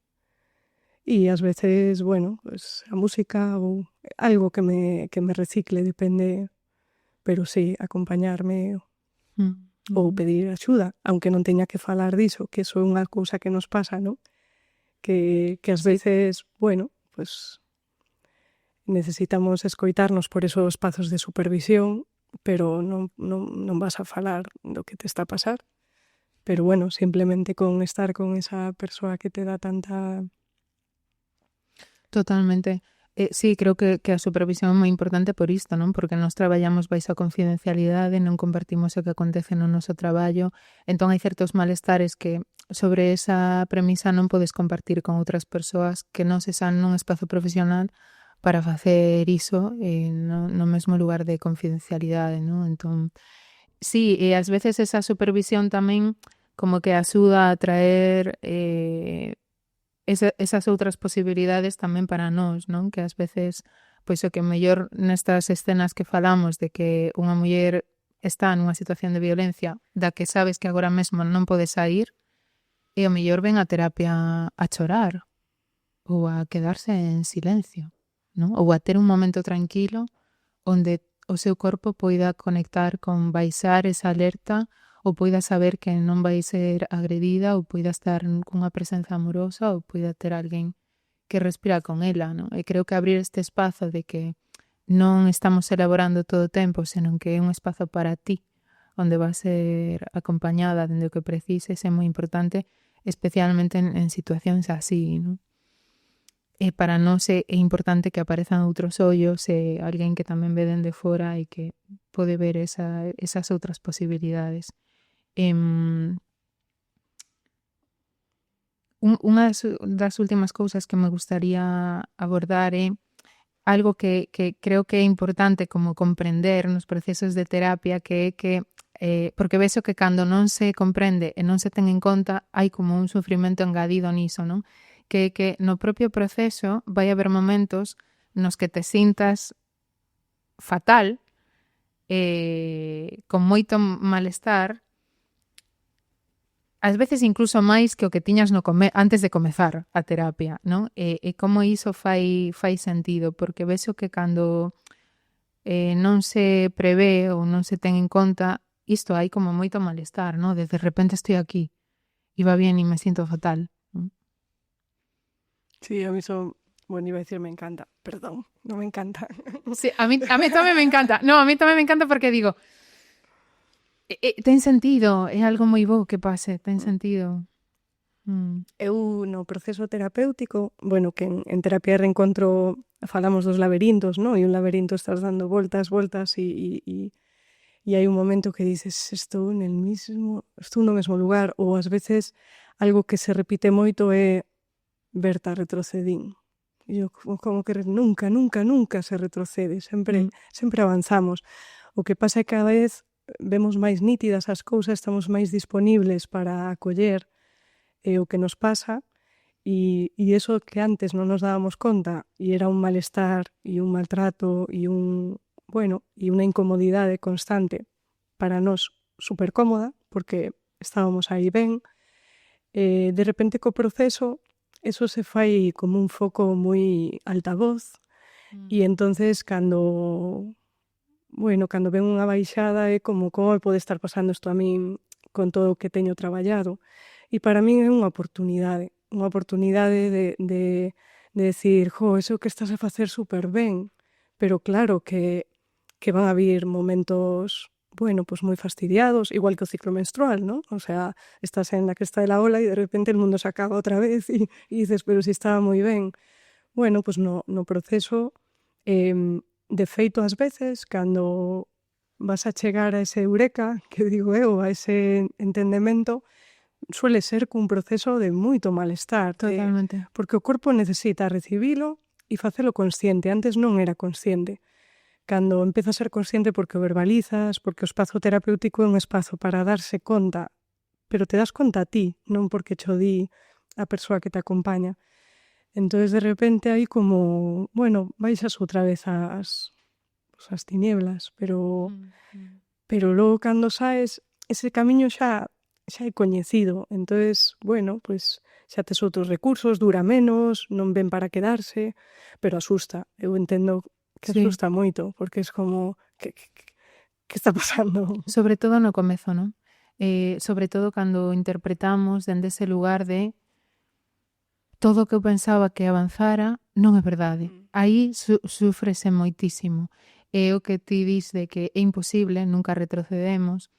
E ás veces, bueno, pues, a música ou algo que me recicle, depende, pero sí, acompañarme ou pedir axuda, aunque non teña que falar diso, que iso é unha cousa que nos pasa, ¿no? Que ás veces, bueno, pues necesitamos escoitarnos por esos espazos de supervisión, pero non vas a falar do que te está a pasar. Pero bueno, simplemente con estar con esa persoa que te dá tanta... Totalmente. Sí, creo que a supervisión é moi importante por isto, non? Porque nós traballamos baixo a confidencialidade, non compartimos o que acontece no noso traballo, entón hai certos malestares que sobre esa premisa non podes compartir con outras persoas que non se san nun espazo profesional para facer iso no mesmo lugar de confidencialidade, non? Entón, sí, e ás veces esa supervisión tamén como que axuda a traer esas outras posibilidades tamén para nós, non? Que ás veces, pois o que mellor nestas escenas que falamos de que unha muller está nunha situación de violencia da que sabes que agora mesmo non pode sair, e o mellor ven a terapia a chorar ou a quedarse en silencio, non? Ou a ter un momento tranquilo onde o seu corpo poida conectar con baixar esa alerta ou poida saber que non vai ser agredida ou poida estar cunha presenza amorosa ou poida ter alguén que respira con ela, non? E creo que abrir este espazo de que non estamos elaborando todo o tempo, senón que é un espazo para ti, onde vas a ser acompañada dende o que precises, é moi importante, especialmente en situacións así, non? E para nós é importante que aparezan outros ollos e alguén que tamén ve dende fora e que pode ver esas outras posibilidades. Unha das últimas cousas que me gustaría abordar é algo que creo que é importante como comprender nos procesos de terapia, que é que porque vexo que cando non se comprende e non se ten en conta hai como un sufrimento engadido niso, non? Que no propio proceso vai haber momentos nos que te sintas fatal, con moito malestar, ás veces incluso máis que o que tiñas antes de comezar a terapia, non? E como iso fai sentido, porque vexo que cando non se prevé ou non se ten en conta, isto hai como moito malestar, non? De repente estoy aquí, iba bien e me siento fatal. Sí, a mí eso, bueno, iba a decir me encanta, perdón, no me encanta. Sí, a mí tamén me encanta. No, a mí tamén me encanta porque digo, ten sentido, é algo moi bo que pase, ten sentido. Eu no proceso terapéutico, bueno, que en terapia de reencontro falamos dos laberintos, ¿no? E un laberinto estás dando voltas e hai un momento que dices, estou no mesmo lugar, ou ás veces algo que se repite moito é Berta, retrocedín. E eu como que nunca se retrocede, sempre avanzamos. O que pasa é que cada vez vemos máis nítidas as cousas, estamos máis disponibles para acoller o que nos pasa e eso que antes non nos dábamos conta e era un malestar e un maltrato e unha incomodidade constante para nós super cómoda porque estábamos aí ben, de repente co proceso eso se fai como un foco moi altavoz e entonces cando bueno, cando ven unha baixada é como me pode estar pasando isto a min con todo o que teño traballado. E para min é unha oportunidade de decir, eso que estás a facer super ben, pero claro que van a vir momentos, bueno, pues moi fastidiados, igual que o ciclo menstrual, ¿no? O sea, estás en la cresta de la ola e de repente el mundo se acaba outra vez e dices, pero si estaba moi ben. Bueno, pues no proceso, de feito, ás veces, cando vas a chegar a ese eureka, que digo eu, a ese entendemento, suele ser cun proceso de moito malestar. Totalmente. Porque o corpo necesita recibilo e facelo consciente. Antes non era consciente. Cando empezo a ser consciente porque o verbalizas, porque o espazo terapéutico é un espazo para darse conta, pero te das conta a ti, non porque cho di a persoa que te acompaña. Entonces de repente hai como, bueno, baixas outra vez as tinieblas, pero logo cando saes, ese camiño xa é coñecido. Entonces, bueno, pues xa tes outros recursos, dura menos, non ven para quedarse, pero asusta. Eu entendo que asusta moito, porque es como, que está pasando? Sobre todo no comezo, non? Sobre todo cando interpretamos dende ese lugar de todo o que eu pensaba que avanzara non é verdade. Aí sufrese moitísimo. É o que ti dis de que é imposible, nunca retrocedemos.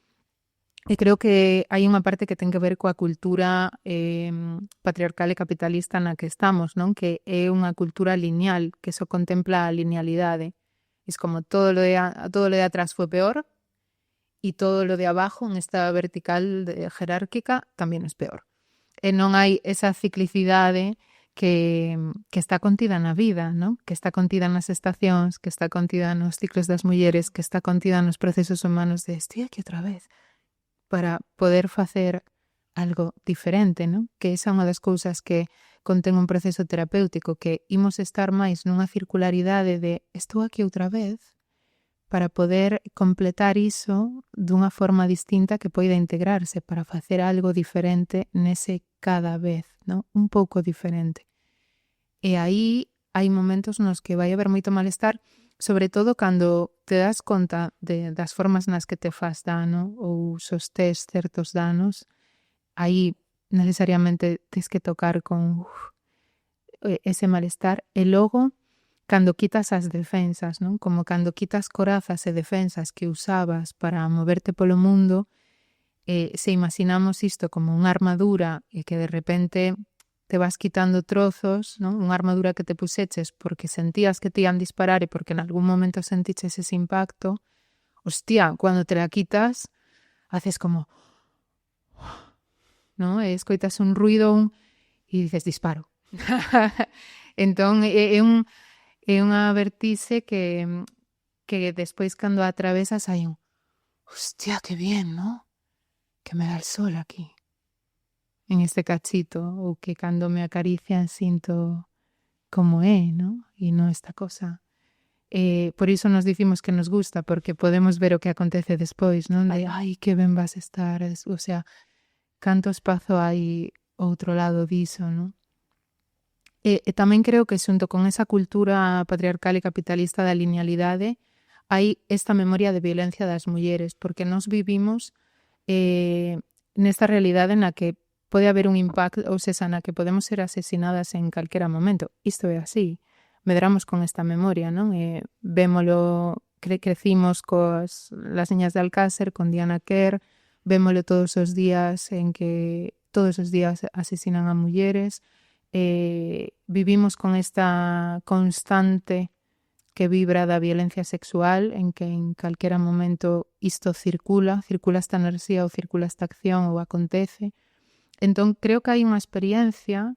E creo que hai unha parte que ten que ver coa cultura patriarcal e capitalista na que estamos, non? Que é unha cultura lineal, que só contempla a linealidade. Es como todo lo de atrás fue peor y todo lo de abajo en esta vertical jerárquica tamén é peor. E non hai esa ciclicidade que está contida na vida, non? Que está contida nas estacións, que está contida nos ciclos das mulleres, que está contida nos procesos humanos de estoy aquí outra vez, para poder facer algo diferente, non? Que esa é unha das cousas que contén un proceso terapéutico, que imos estar máis nunha circularidade de estou aquí outra vez para poder completar iso dunha forma distinta que poida integrarse para facer algo diferente nese cada vez, non? Un pouco diferente. E aí hai momentos nos que vai haber moito malestar, sobre todo cando te das conta das formas nas que te faz dano ou sostés certos danos, aí necesariamente tens que tocar con ese malestar. E logo, cando quitas as defensas, non? Como cando quitas corazas e defensas que usabas para moverte polo mundo, se imaginamos isto como unha armadura e que de repente te vas quitando trozos, non? Unha armadura que te puseches porque sentías que te ian disparar e porque en algún momento sentiches ese impacto, hostia, cuando te la quitas, haces como, ¿no? E escoitas un ruido e dices, disparo. Entón, é unha vertixe que despois cando atravesas hai un, hostia, que bien, ¿no? Que me da el sol aquí, en este cachito, ou que cando me acarician sinto como é, ¿no? E non esta cosa. Por iso nos dicimos que nos gusta, porque podemos ver o que acontece despois, non? De, ai, que ben vas estar, o sea, canto espazo hai outro lado diso, non? E tamén creo que xunto con esa cultura patriarcal e capitalista da linealidade hai esta memoria de violencia das mulleres, porque nos vivimos nesta realidade na que pode haber un impacto, ou seja, na que podemos ser asesinadas en calquera momento. Isto é así. Medramos con esta memoria, non? Vémolo, crecimos las niñas de Alcácer, con Diana Kerr, vémolo todos os días en que todos os días asesinan a mulleres. Vivimos con esta constante que vibra da violencia sexual, en que en calquera momento isto circula esta enerxía ou circula esta acción ou acontece. Entón, creo que hai unha experiencia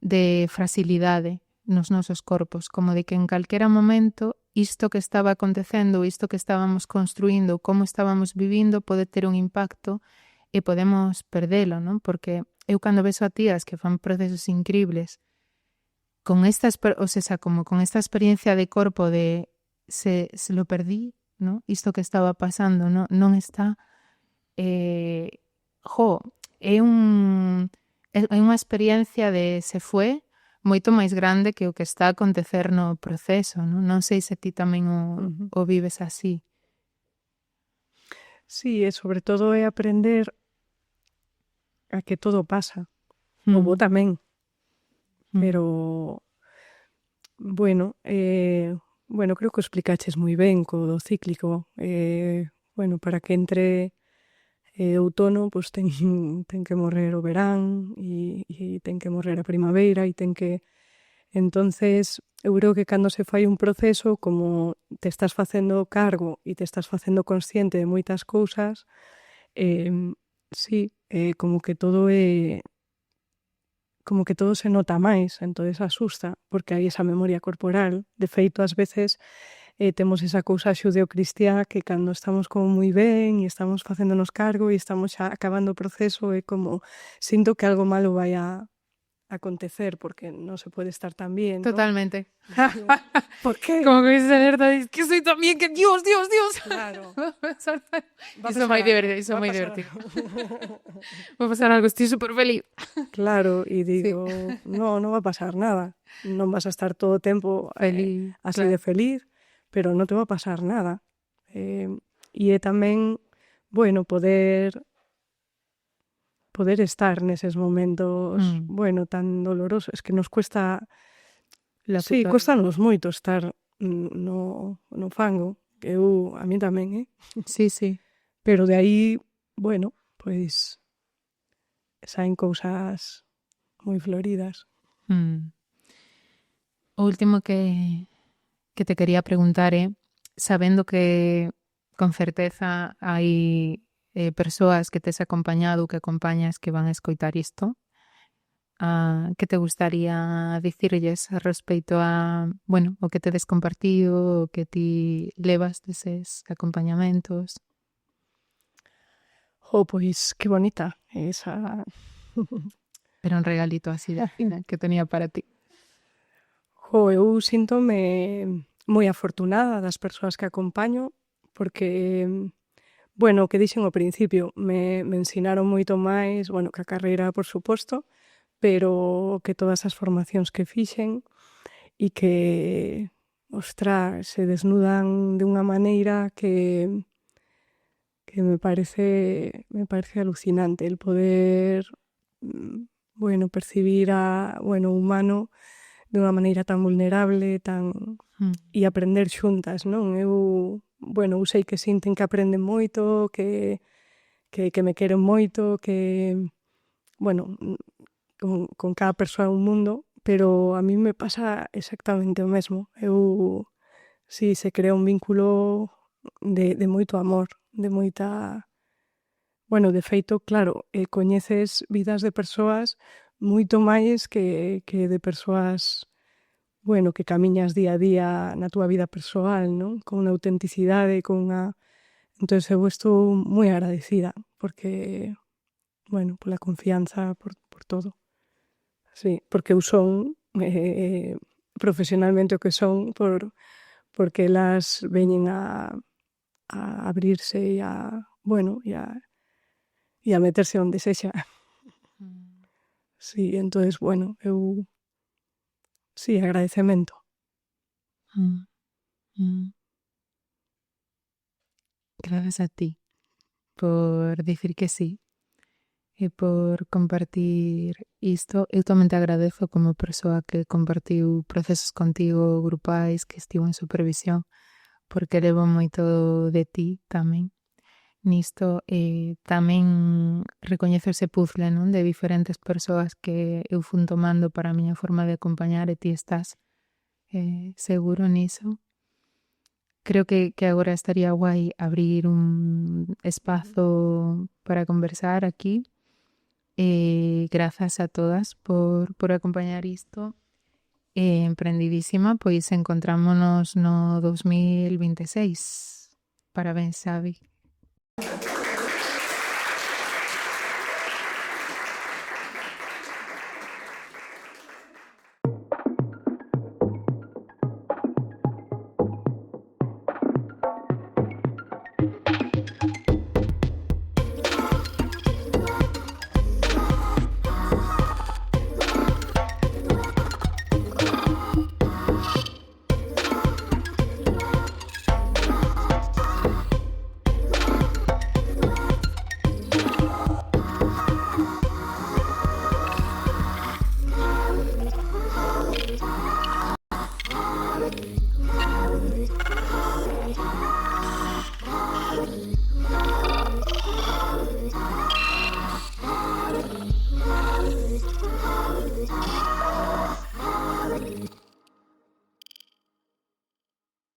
de fragilidade nos nosos corpos, como de que en calquera momento isto que estaba acontecendo, isto que estábamos construindo, como estábamos vivindo, pode ter un impacto e podemos perdelo, non? Porque eu cando vexo a tías que fan procesos increíbles con esta, o sea, como con esta experiencia de corpo de se lo perdí, ¿no? Isto que estaba pasando non está é unha experiencia de se fue moito máis grande que o que está a acontecer no proceso, non? Non sei se ti tamén o vives así. Sí, e sobre todo é aprender a que todo pasa. O bo tamén, pero bueno, creo que o explicaches moi ben co do cíclico. Para que entre outono, pois ten que morrer o verán e ten que morrer a primavera e ten que... Entonces, eu creo que cando se fai un proceso, como te estás facendo cargo e te estás facendo consciente de moitas cousas, sí, como que todo se nota máis, entonces asusta, porque hai esa memoria corporal. De feito, ás veces temos esa cousa xudeocristiá que cando estamos como moi ben e estamos facéndonos cargo e estamos xa acabando o proceso, é como sinto que algo malo vai a acontecer porque non se pode estar tan bien, ¿no? Totalmente. ¿Por qué? Como que esa alerta de que soy también que Dios. Claro. Iso moi divertido, iso moi divertido. Va a pasar algo, estoy súper feliz. Claro, e digo, non va a pasar nada. Non vas a estar todo o tempo Feliz, así claro. de feliz, pero non te va a pasar nada. E é tamén, poder estar neses momentos, tan dolorosos. Es que nos cuesta... Sí, cuéstanos moito estar no fango. A mí tamén, Sí. Pero de aí, pois saen cousas moi floridas. O último que te quería preguntar é, sabendo que con certeza hai persoas que tes acompañado ou que acompañas que van a escoitar isto, que te gustaría dicirlles a respecto a, o que tedes compartido, o que ti levas deses acompañamentos? Pois que bonita esa... Era un regalito así de fina que tenía para ti. Eu síntome moi afortunada das persoas que acompaño porque, o que dixen ao principio, me ensinaron moito máis, que a carreira, por suposto, pero que todas as formacións que fixen e que, se desnudan de unha maneira que me parece alucinante el poder, percibir o humano de unha maneira tan vulnerable, e aprender xuntas, non? Eu sei que sinten que aprenden moito, que me queren moito, que, con cada persoa é un mundo, pero a mí me pasa exactamente o mesmo. Se crea un vínculo de moito amor, de moita... de feito, claro, coñeces vidas de persoas moito máis que de persoas, que camiñas día a día na túa vida persoal, non? Con unha autenticidade, con unha... Entón, eu estou moi agradecida porque, pola confianza, por todo. Sí, porque eu son profesionalmente o que son porque elas veñen a abrirse e a meterse onde sexa. Sí, entonces, eu... Sí, agradecemento. Gracias a ti por dicir que sí e por compartir isto. Eu tamén te agradezo como persoa que compartiu procesos contigo grupais, que estivo en supervisión, porque levo moito de ti tamén nisto. Tamén recoñezo ese puzzle, non? De diferentes persoas que eu fun tomando para a miña forma de acompañar e ti estás seguro niso. Creo que agora estaría guai abrir un espazo para conversar aquí. Grazas a todas por acompañar isto. Emprendidísima, pois encontrámonos no 2026. Parabéns, Xavi.